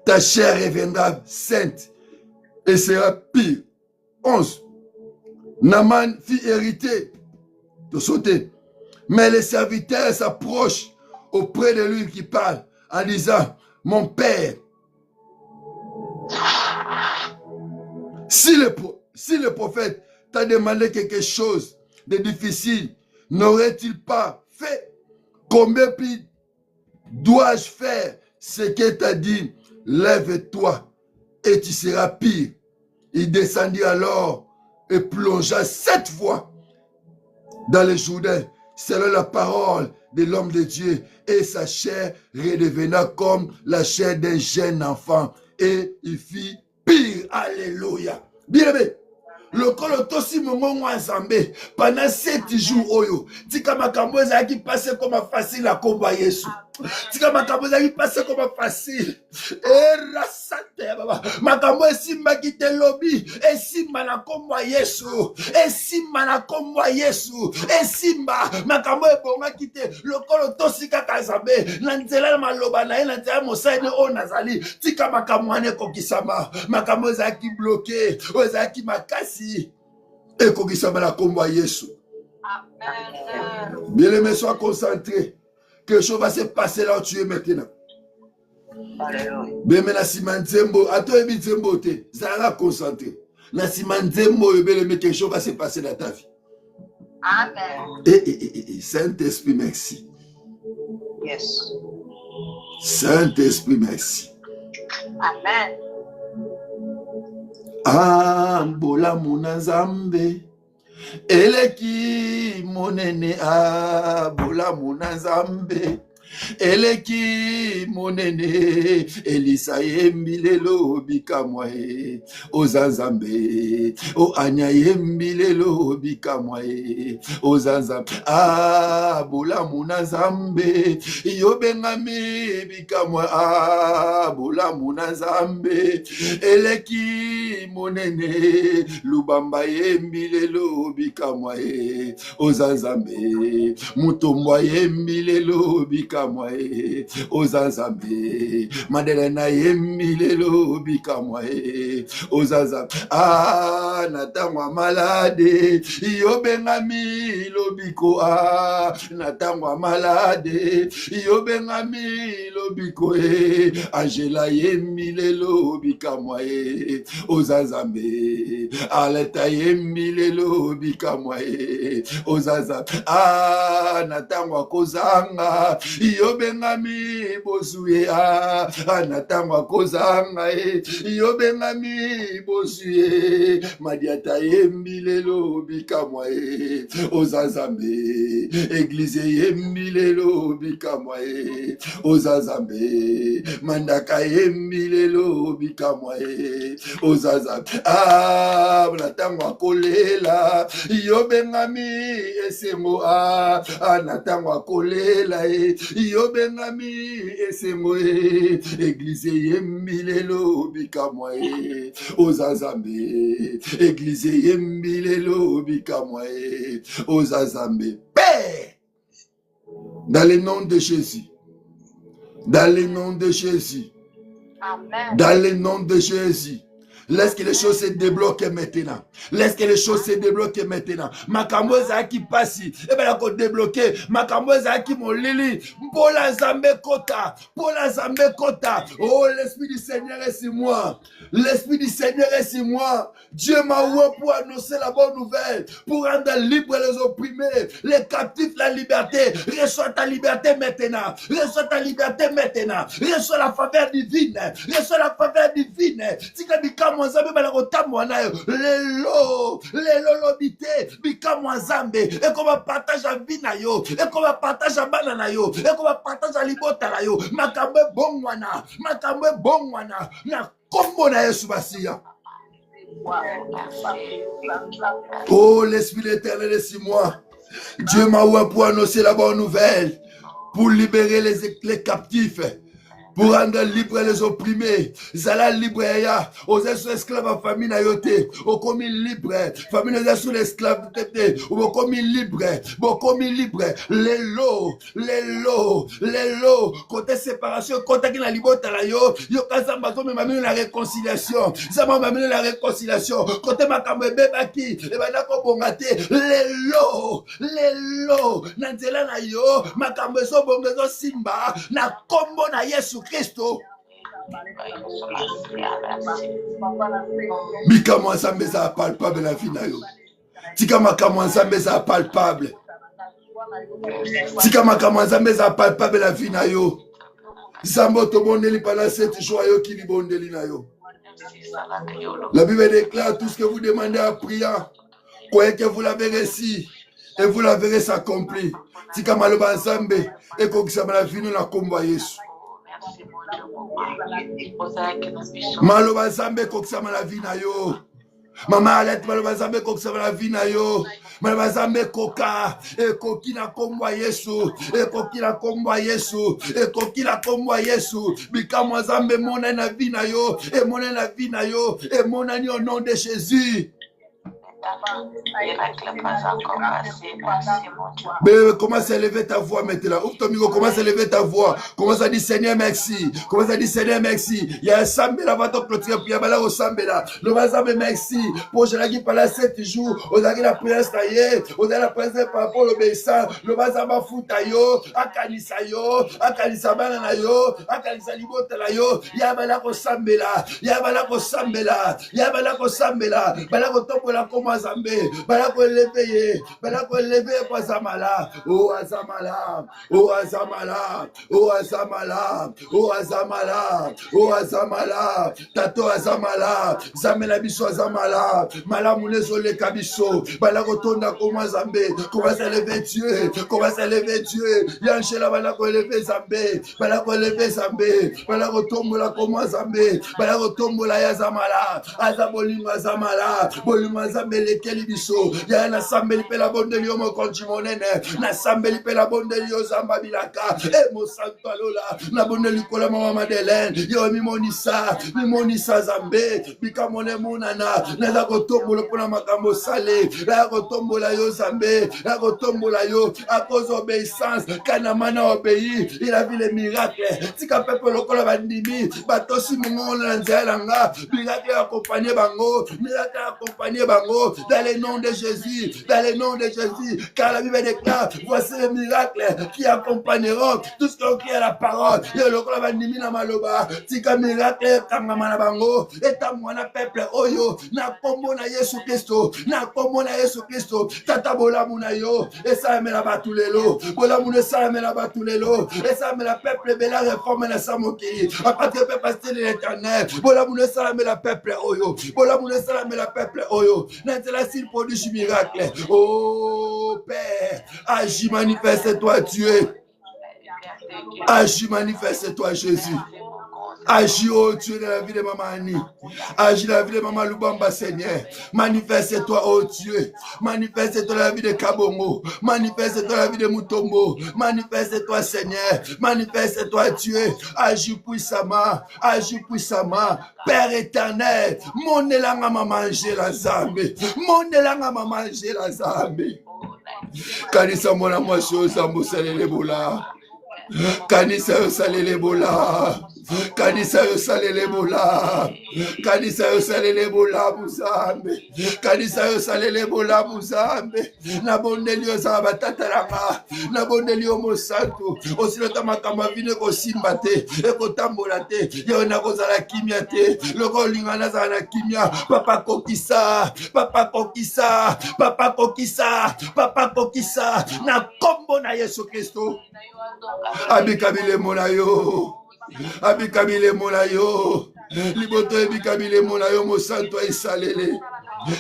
Ta chair reviendra sainte et sera pire. 11. Naman fit hériter de sauter. Mais les serviteurs s'approchent auprès de lui qui parle en disant, mon père, si le prophète t'a demandé quelque chose de difficile, n'aurait-il pas fait? Combien plus dois-je faire ce que t'a dit? Lève-toi et tu seras pire. Il descendit alors et plongea 7 fois dans le Jourdain, selon la parole de l'homme de Dieu, et sa chair redevena comme la chair d'un jeune enfant, et il fit pire. Alléluia. Bien aimé, le kolotosi mongo nzambe pendant 7 jours oyo tika makambo ezaki passé comme facile à komba Yesu. Tika makambo ezaki passé comme facile. Erasate baba. Makambo esimba kite lobi, esimba na komba Yesu. Esimba na komba Yesu. Esimba makambo ebonga kite le kolotosi kaka nzambe na nzela maloba na ye na nzela mosaine o nazali. Tika makambo ane kokisama. Makambo ezaki bloqué, ezaki makasi. Et qu'on s'appelle la combat Yesu. Bien aimé, sois concentré. Quelque chose va se passer là où tu es maintenant. Bien aimé, na simanzembo, à toi et Zembo, ça va concentré. Na simanzembo, bien aimé, quelque chose va se passer dans ta vie. Amen. Saint-Esprit, merci. Yes. Saint-Esprit, merci. Amen. Ambola munazambe eleki monene abola munazambe eleki monene elisa yembilelo bikamwae ozanzambe o anya yembilelo bikamwae ozanzambe abola munazambe yobengami bikamwa abola munazambe eleki monene lubamba yembilelo bikamwae ozanzambe mutombwa yembilelo bikamwae bikamwa ozanzambe mandelena yemilelo bikamwa ozanzambe natangwa malade yobengami lobiko natangwa malade yobengami lobiko Angela yemilelo bikamwa ozanzambe aleta yemilelo bikamwa ozanzambe natangwa kozanga yobengami bosuye natangwa kozanga yobengami bosuye madiata yemilelo bikamwa ozanzambe eglise yemilelo bikamwa ozanzambe mandaka yemilelo bikamwa ozanzambe natangwa kolela yobengami esengo natangwa kolela yobengami esengo eglise yemilelo bikamwa ozanzambe eglise yemilelo bikamwa ozanzambe Père dans le nom de Jésus, dans le nom de Jésus, Amen. dans le nom de Jésus. Laisse que les choses se débloquent maintenant. Laisse que les choses se débloquent maintenant. Makambo ezaki pasi. Ebala ko débloquer. Makambo ezaki molili. Pola zambe kota. Pola zambe kota. Oh, l'Esprit du Seigneur est sur moi. L'Esprit du Seigneur est sur moi. Dieu m'a ouvert pour annoncer la bonne nouvelle. Pour rendre libres les opprimés. Les captifs la liberté. Reçois ta liberté maintenant. Reçois ta liberté maintenant. Reçois la faveur divine. Reçois la faveur divine. Mwanzambe balakotamwa nayo lelo lobite bika mwanzambe ekoma partage a vie na yo ekoma partage a bana na yo ekoma partage a libota na yo makambo bongwana na kombo na Yesu basiya. Oh, l'Esprit de l'Éternel est sur moi. Dieu m'a ouvert pour annoncer la bonne nouvelle, pour libérer les captifs, pour rendre libre les opprimés. Zala libre ya. Oze sous esclave en famille na yote. O komi libre. Famille oze sous l'esclave tete. O komi libre. Bo komi libre. Lelo. Côté séparation. Côté qui na libota la yo. Yo kazamba zo me mamine la réconciliation. Zama mamine la réconciliation. Côté makambe bebaki. E bana ko bongate. Lelo. Nanzela na yo. Makambe so bongezo simba. Na kombo na Yesu Christo. Bika mwanzambe za palpable la vie na yo. Tika makamwanzambe za palpable. Tika makamwanzambe za palpable la vie na yo. Zambo to bondeli pendant 7 jours yo ki li bondeli na yo. La Bible déclare tout ce que vous demandez en priant. Croyez que vous l'avez reçu et vous la verrez s'accomplir. Tika maloba nzambe et kokisa la vie na kombo Yesu. Maloba zambe kokisama la vie na yo. Mama Alette maloba zambe kokisama la vie na yo. Maloba zambe koka koki na kombo Yesu. Koki na kombo Yesu. Koki na kombo Yesu. Bika zambe mona na vie na yo. Mona na vie na yo. Mona ni au nom de Jésus. Commence à élever ta voix maintenant. Ouvre ton micro, commence à élever ta voix. Commence à dire Seigneur merci. Commence à dire Seigneur merci. Il y a un sambe là, va ton clôture. Puis il y a bala au sambe là. Le mazambe merci. Pour je l'ai dit pendant 7 jours. On a la prière taillée. On a la prière par rapport à l'obéissance. Le mazamba foutayo. Akalisa yo. Akalisa banana yo. Akalisa libota la yo. Il y a bala au sambe là. Il y a bala au sambe là. Il y a bala au sambe là. Bala au top la comment Zambe, balako lever kwa Zamala, oh Azamala, oh Azamala, oh Azamala, oh Azamala, oh Azamala, tato Azamala, Zamela biso Azamala, Malamune zole kabiso, balako tonda koma Zambe, commence à lever Dieu, commence à lever Dieu, Yanchela balako lever Zambe, balako lever Zambe, balako tombola koma Zambe, balako tombola ya Zamala, Azabolingo Azamala, bolingo Zambe elekeli biso ya na sambeli pe la bondeli yo mokonzi monene na sambeli pe la bondeli yo zamba bilaka mo santo alola na bondeli kola mama Madeleine yo mimonisa zambe bikamone monana na kotombola pona makambo sale na kotombola yo zambe na kotombola yo à cause d'obéissance kanamana obéi il a vu les miracles tika pepe lokola bandimi batosi mongo na nzela nga miracle accompagné bango dans le nom de Jésus car la Bible déclare voici les miracles qui accompagneront tout ce qu'on crie à la parole yo lokola bandimi na maloba tika miracle kangamana bango eta mwana peuple oyo na kombo na Yesu Kristo tata bolamu na yo esa mela batulelo bolamu ne sa mela batulelo esa mela peuple bela réforme na samoki apate pe pasteur de l'Éternel bolamu ne sa mela peuple oyo na tela s'il produit du miracle. Oh Père, agis, manifeste-toi Dieu, agis, manifeste-toi Jésus. Agis, oh Dieu, dans la vie de Maman Annie. Agis dans la vie de Maman Lubamba, Seigneur. Manifeste-toi, oh Dieu. Manifeste-toi dans la vie de Kabongo. Manifeste-toi dans la vie de Mutombo. Manifeste-toi, Seigneur. Manifeste-toi, Dieu. Agis puissamment. Père éternel, mon élanga m'a mangé la zambe. Kanisa mona moi chose à moussalele bola. Kanisa yo salele bola. Kanisa yo salele bola. Kanisa yo salele bola buzambe. Kanisa yo salele bola buzambe. Na bondeli yo za batataranga. Na bondeli yo mosantu. Osilota makamba vine ko simba te. Eko tambola te. Yo na ko zala kimia te. Loko lingana za na kimia. Papa kokisa. Na kombo na Yesu Kristo. Abikabile mona yo. Liboto ebikabile mona yo mosanto esalele.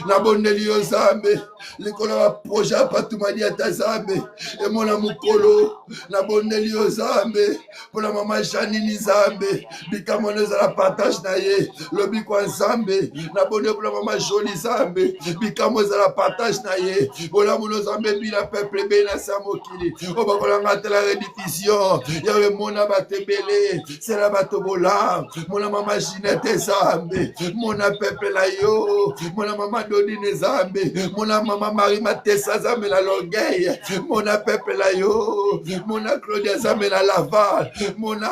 Na bondeli yo zambe. Likola wa projet patumadi ata zambe. E mona mukolo. Na bondeli yo zambe. Pona mama Janini zambe. Bikamone za la partage na ye. Lobi kwa zambe. Na bondeli pona mama Jolie zambe. Bikamone za la partage na ye. Ola muno zambe bila peuple be na samokili. Oba kola ngata la rediffusion. Yawe mona batebele. C'est la batobola. Mona mama Ginette zambe. Mona peuple la yo. Mona mama Dodine zambe. Mona mama Marie Matessa zambe la Longueuil. Mona peuple la yo. Mona Claudia zambe la Laval. Mona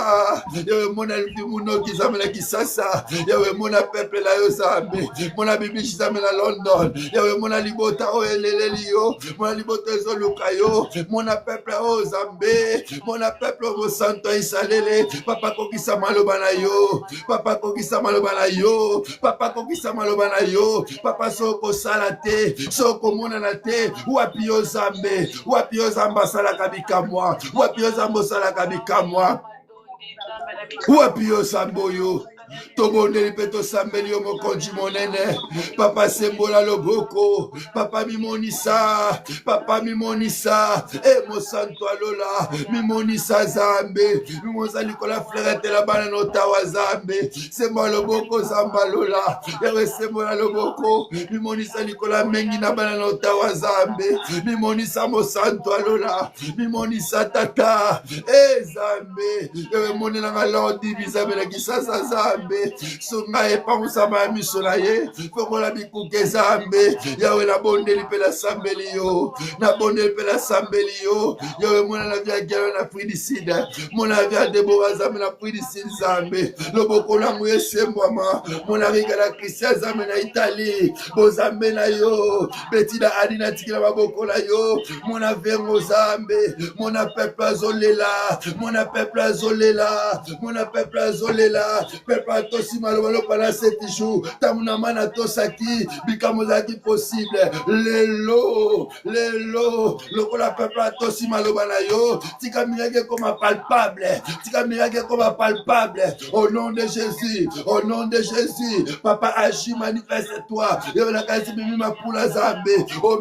yawe mona Munoki zambe la Kisasa. Yawe mona peuple la yo zambe. Mona Bibichi zambe la London. Yawe mona Libota o eleleli yo. Mona Libota ezoluka yo. Mona peuple o zambe. Mona peuple o santo isalele. Papa kokisa maloba na yo. Papa kokisa maloba na yo. Papa kokisa maloba na yo. Papa soko salate. Soko mona na te. Wapi yo zambe. Wapi yo zamba salaka bikamwa. Wapi yo zambo salaka bikamwa. Wapi yo sambo yo. Tobondeli peto sambeli yo mokonzi monene. Papa sembola loboko. Papa mimonisa. E mo santo alola. Mimonisa zambe. Mimosa likola flerete la bana notawa zambe. Sembola loboko zamba lola. Ewe sembola loboko. Mimonisa likola mengi na bana notawa zambe. Mimonisa mo santo alola. Mimonisa tata. E zambe. Ewe monela ngalodi bizambe na kisasa zambe. Sunga epangusa ma misola ye. Fokola bikuke zambe. Yawe na bondeli pe la sambeli yo. Na bondeli pe la sambeli yo. Yawe mona la via gelo na Fridicide. Mona via Deborah zambe na Fridicide zambe. Loboko na muye sembwama. Mona riga la Christian zambe na Italie. Bo zambe na yo. Betida adina tikila maboko la yo. Mona vengo zambe. Mona peuple azolela. Mona peuple azolela. Peuple tosi malobalo pendant 7 jours. Tamuna mana tosaki. Bikamozaki possible. Lelo. Lokola peuple tosi malobana yo. Tika mirage comme palpable. Au nom de Jésus. Papa agis, manifeste-toi. Yona kasi mimi mapula zambe. O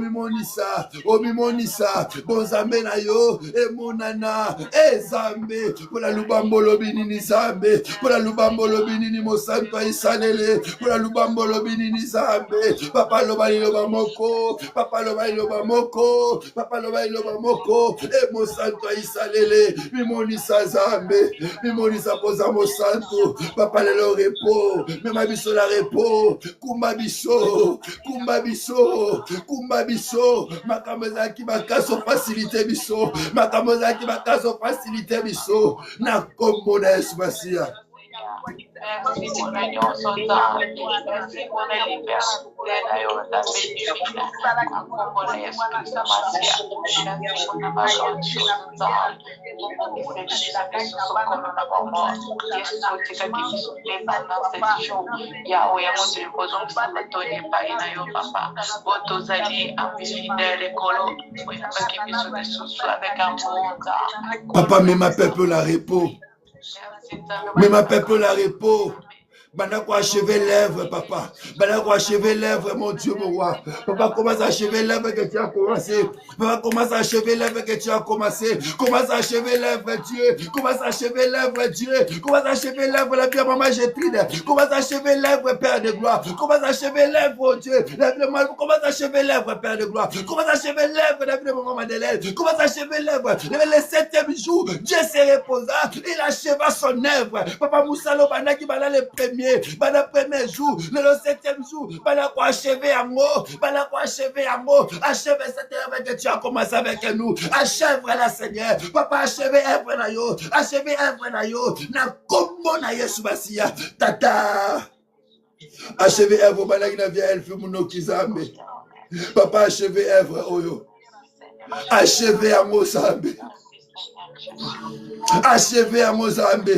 mimonisa. Bon zambe na yo. E monana. E zambe. Pour la lubambo lobi nini zambe. Pour la lubambo lobi binini mosanto isalele pona lubambolo binini zambe papa loba iloba moko papa loba iloba moko papa loba iloba moko e mosanto isalele mimonisa zambe mimonisa poza mosanto papa lelo repos mema biso la repos kumba biso makambo ezalaki bakaso facilité biso makambo ezalaki bakaso facilité biso na kombo na Yesu Masiya. Papa, mais ma peuple la repos. Mais ma peuple la repos. Bana quoi achever l'œuvre, papa. Bana quoi achever l'œuvre, mon Dieu, mon roi. Papa, commence à achever l'œuvre que tu as commencé. Papa, commence à achever l'œuvre que tu as commencé. Commence à achever l'œuvre, Dieu. Commence à achever l'œuvre, Dieu. Commence à achever l'œuvre, la pierre, maman, Gétrude. Commence à achever l'œuvre, Père de gloire. Commence à achever l'œuvre, oh Dieu. Commence à achever l'œuvre, Père de gloire. Commence à achever l'œuvre, la vie de maman Madeleine. Commence à achever l'œuvre. Le 7e jour, Dieu se reposa. Il acheva son œuvre. Papa Moussalo, Bana qui bala le premier. Bana premier jour, le 7e jour, Bana quoi achever un mot. Bana quoi achever un mot. Achève cette œuvre que tu as commencé avec nous. Achève-la, Seigneur. Papa, achève œuvre na yo. Achève œuvre na yo. Na kombo na Yesu Masiya. Tata. Achève œuvre bana qui na via elfu muno kizambe. Papa, achève œuvre oyo. Achève à Mozambe. Achève à Mozambe.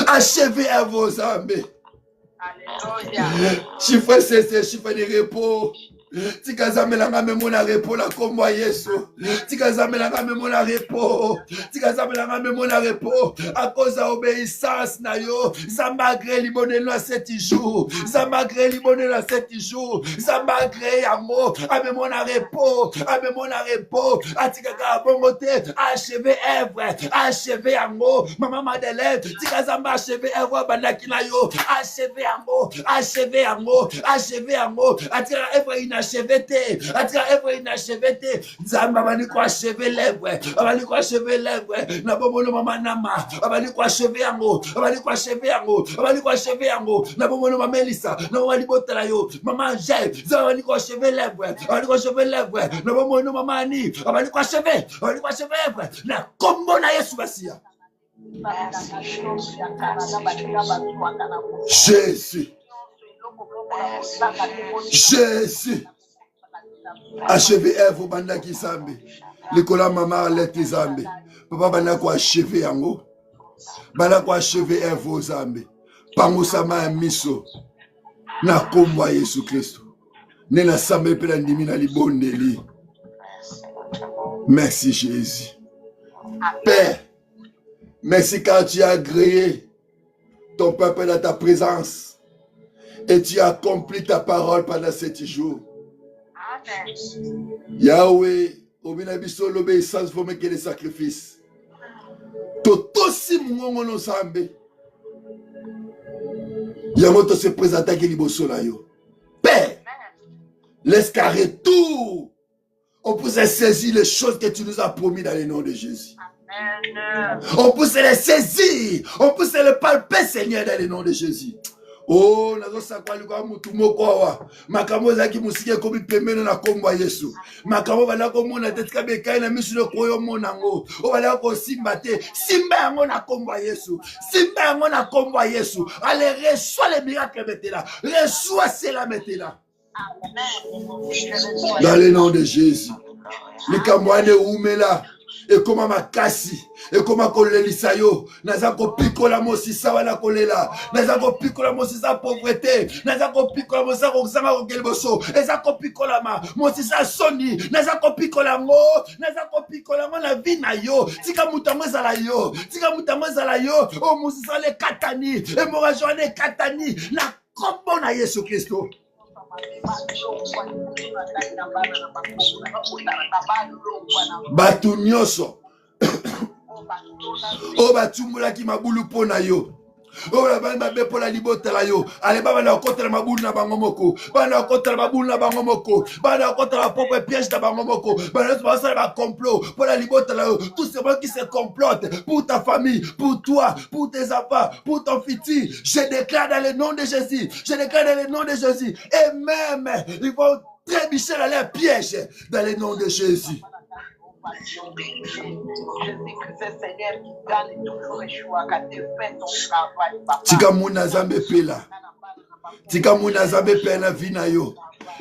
Achève à Mozambe. Chiffre c'est chiffre de repos. Tikazamelanga memona repos la kombo Yesu. Tikazamelanga memona repos. Tikazamelanga memona repos. À cause de l'obéissance na yo. Ça malgré libonelo à 7 jours. Ça malgré libonelo à 7 jours. Ça malgré amour. À memona repos. À memona repos. À tikaka bongote. Achever œuvre. Achever amour. Maman Madeleine. Tikazamba achever œuvre bandaki na yo. Achever amour. Achever amour. Achever amour. Atika œuvre inachevé. Atika œuvre inachevé. Zamba bani ko achever l'œuvre. Bani ko achever l'œuvre. Na bomolo mama nama. Bani ko achever yango. Bani ko achever yango. Bani ko achever yango. Na bomolo mama Melissa. Na wali botala yo. Mama Angel. Bani ko achever l'œuvre. Bani ko achever l'œuvre. Na bomolo mama Ani. Bani ko achever. Bani ko achever l'œuvre. Na kombo na Yesu Masiya. Jésus. Jésus. Achever œuvre banda ki zambe. Likola mama alete zambe. Papa banda ko achever yango. Banda ko achever œuvre zambe. Pango sama miso. Na kombo Yesu Kristo. Nena sambe pe na ndimi na libondeli. Merci Jésus. Père, merci car tu as agréé ton peuple dans ta présence et tu as accompli ta parole pendant 7 jours. Yahweh, obinabiso l'obéissance faut mettre les sacrifices. Toto si mungongo no sambe. Yamoto se présenta qui liboso la yo. Père, laisse qu'à retour on puisse saisir les choses que tu nous as promis dans le nom de Jésus. On puisse les saisir, on puisse les palper, Seigneur, dans le nom de Jésus. Oh, nazo sakwa likuwa mutu moko awa. Makambo zaki musike kobi pemeno na kombo Yesu. Makambo bala ko mona tetika bekai na misu no koyo monango. O bala ko simba te. Simba yango na kombo Yesu. Simba yango na kombo Yesu. Allez, reçois les miracles maintenant. Reçois cela maintenant. Dans le nom de Jésus. Likamwane umela. Et comment ma kasi, et comment kolelisa yo, nazako pikola mosisa wana kolela, nazako pikola mosisa pauvreté, nazako pikola mosisa kozanga kokelboso, ezako pikola ma mosisa soni, nazako pikola mo na vie na yo, tika mutango ezala yo, o mosisa le katani, hémorragie wana katani, na kombo na Yesu Kristo. Batu nyoso o batumbula ki mabulu pona yo Oh la bande mabe pour la libota la yo. Allez baba na okota la maboule na bangomoko. Bana okota la maboule na bangomoko. Bana okota la propre piège na bangomoko. Bana ça va complot pour la libota la yo. Tous ces gens qui se complotent pour ta famille, pour toi, pour tes enfants, pour ton futur. Je déclare dans le nom de Jésus. Je déclare dans le nom de Jésus. Et même ils vont trébucher dans les pièges dans le nom de Jésus. Tika muna zambe pela. Tika muna zambe pela vina yo.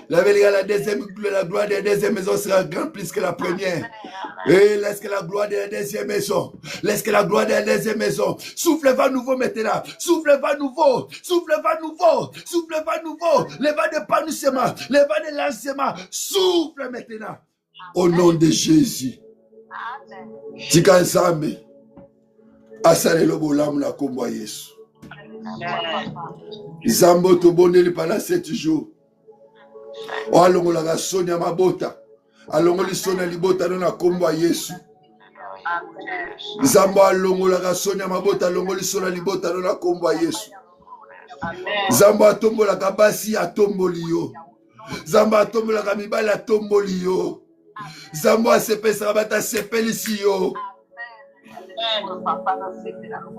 La deuxième, la gloire de la deuxième maison sera grande plus que la première. Et laisse que la gloire de la deuxième maison. Laisse que la gloire de la deuxième maison. Souffle vent nouveau maintenant. Souffle vent nouveau. Souffle vent nouveau. Souffle vent nouveau. Les vents d'épanouissement. Les vents de lancement. Souffle maintenant. Au nom de Jésus. Tika nzambe. Asale lobo lamu na kombo Yesu. Zambo toboneli pendant 7 jours. O alongola ga sonya mabota. Alongoli sonya libota na kombo Yesu. Zambo alongola ga sonya mabota alongoli sonya libota na kombo Yesu. Zambo atombola ka basi atomboli yo. Zambo atombola ka mibala atomboli yo. Zambo asepesa bata sepelisi yo.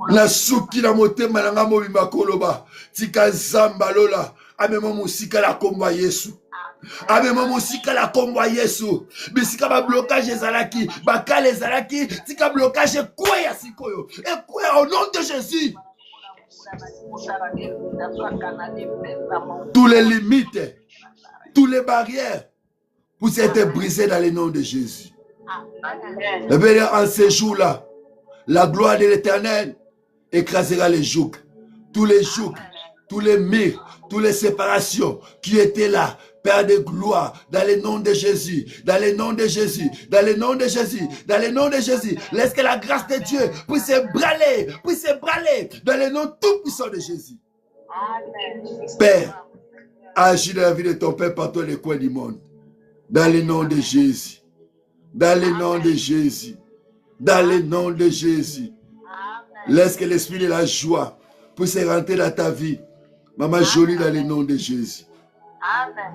Na suki na motema na ngamo bimakoloba. Tika zamba lola. Amemo musika la kombo Yesu. Amemo musika la kombo Yesu. Bisika ba blocage ezalaki, bakale ezalaki, tika blocage kwa ya sikoyo. Et quoi au nom de Jésus. Tous les limites, toutes les barrières pour être brisées dans le nom de Jésus. Et bien en ces jours-là, la gloire de l'Éternel écrasera les jougs. Tous les jougs, tous les murs, toutes les séparations qui étaient là, Père de gloire, dans le nom de Jésus, dans le nom de Jésus, dans le nom de Jésus, dans le nom de Jésus. Laisse que la grâce de Dieu puisse se brûler dans le nom tout puissant de Jésus. Père, agis dans la vie de ton Père partout les coins du monde. Dans le nom de Jésus. Dans le nom de Jésus. Dans le nom de Jésus. Laisse que l'esprit de la joie puisse rentrer dans ta vie. Maman Jolie, dans le nom de Jésus.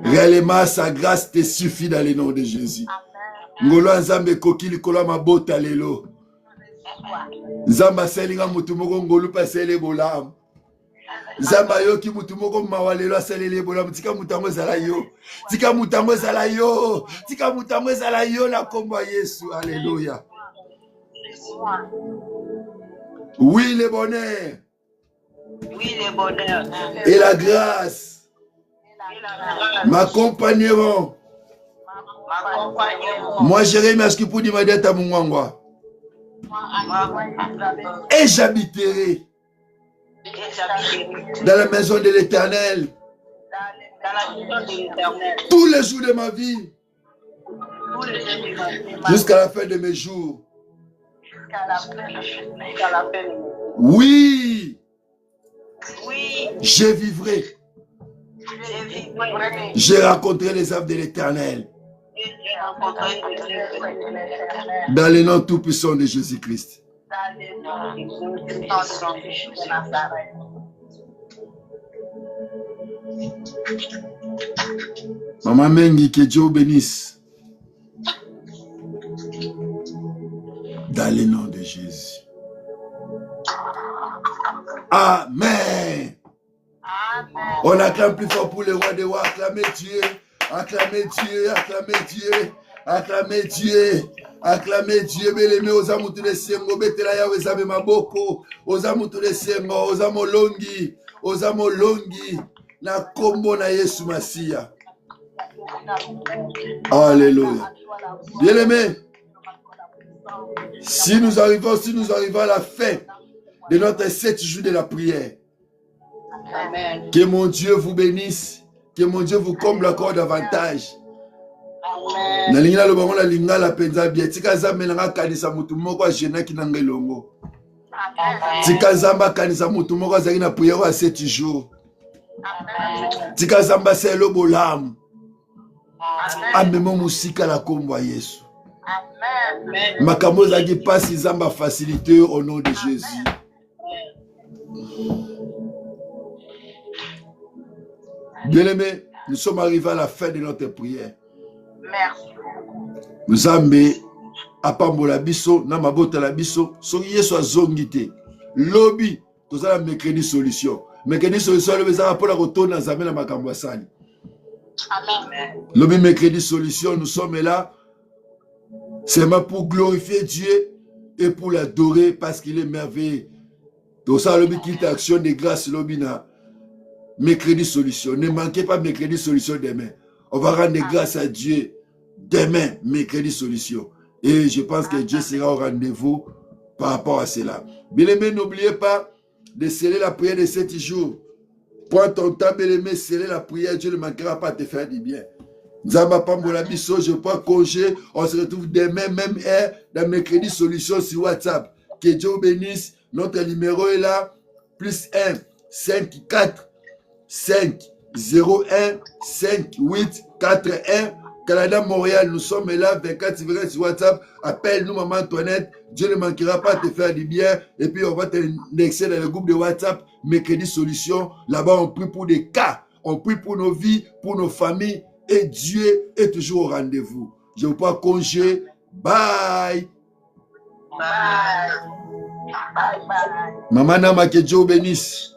Réellement, sa grâce te suffit dans le nom de Jésus. Ngolo nzambe kokili kola mabota lelo. Nzamba selinga mutu moko ngolu pasele bolam. Nzamba yoki mutu moko mawalelo aselele bolam. Tika mutango zala yo. Tika mutango zala yo. Tika mutango zala yo na kombo Yesu. Alléluia. Oui, le bonheur. Oui, le bonheur. Et la grâce m'accompagneront. Moi, Jérémie, ce qui peut dire à Mungwangwa. Et j'habiterai dans la maison de l'Éternel tous les jours de ma vie jusqu'à la fin de mes jours. Oui, je vivrai. J'ai rencontré les âmes de l'Éternel. Dans le nom tout puissant de Jésus-Christ. Maman Mengi, que Dieu bénisse. Dans le nom de Jésus. Amen. On acclame plus fort pour le roi des rois. Acclamez Dieu. Acclamez Dieu. Acclamez Dieu. Acclamez Dieu. Acclamez Dieu. Beleme ozamutu de sengo. Betela ya wezabe maboko. Ozamutu de sengo. Ozamolongi. Ozamolongi. Na kombo na Yesu Masia. Alléluia. Bien aimé. Si nous arrivons à la fin de notre 7 jours de la prière, amen. Que mon Dieu vous bénisse, que mon Dieu vous comble encore davantage. Amen. Amen. Makambo zaki passe zamba facilité au nom de Jésus. Amen. Bien-aimés, nous sommes arrivés à la fin de notre prière. Merci. Nous avons apambola biso, na mabota la biso, so yeso azongi te. Lobby, tous la mercredi solution. Mercredi solution, le bezara pour la retourner dans la makambo asali. Amen. Lobby mercredi solution, nous sommes là seulement pour glorifier Dieu et pour l'adorer parce qu'il est merveilleux. Tout ça, lobby quitte action de grâce, lobby na mercredi solution. Ne manquez pas mercredi solution demain. On va rendre grâce à Dieu demain, mercredi solution. Et je pense que Dieu sera au rendez-vous par rapport à cela. Bien-aimé, n'oubliez pas de sceller la prière de 7 jours. Prends ton temps, bien-aimé, sceller la prière. Dieu ne manquera pas de te faire du bien. Nzamba Pambola Biso, je prends congé. On se retrouve demain, même heure, dans mercredi solution sur WhatsApp. Que Dieu vous bénisse. Notre numéro est là. Plus 1 54 5 01 5 8 4 1. Canada, Montréal, nous sommes là, 24 sur WhatsApp. Appelle-nous, Maman Antoinette. Dieu ne manquera pas de te faire du bien. Et puis, on va t'indexer dans le groupe de WhatsApp, Mercredi Solution. Là-bas, on prie pour des cas. On prie pour nos vies, pour nos familles. Et Dieu est toujours au rendez-vous. Je vous prends congé. Bye. Bye. Bye. Bye. Maman Nama, que Dieu bénisse.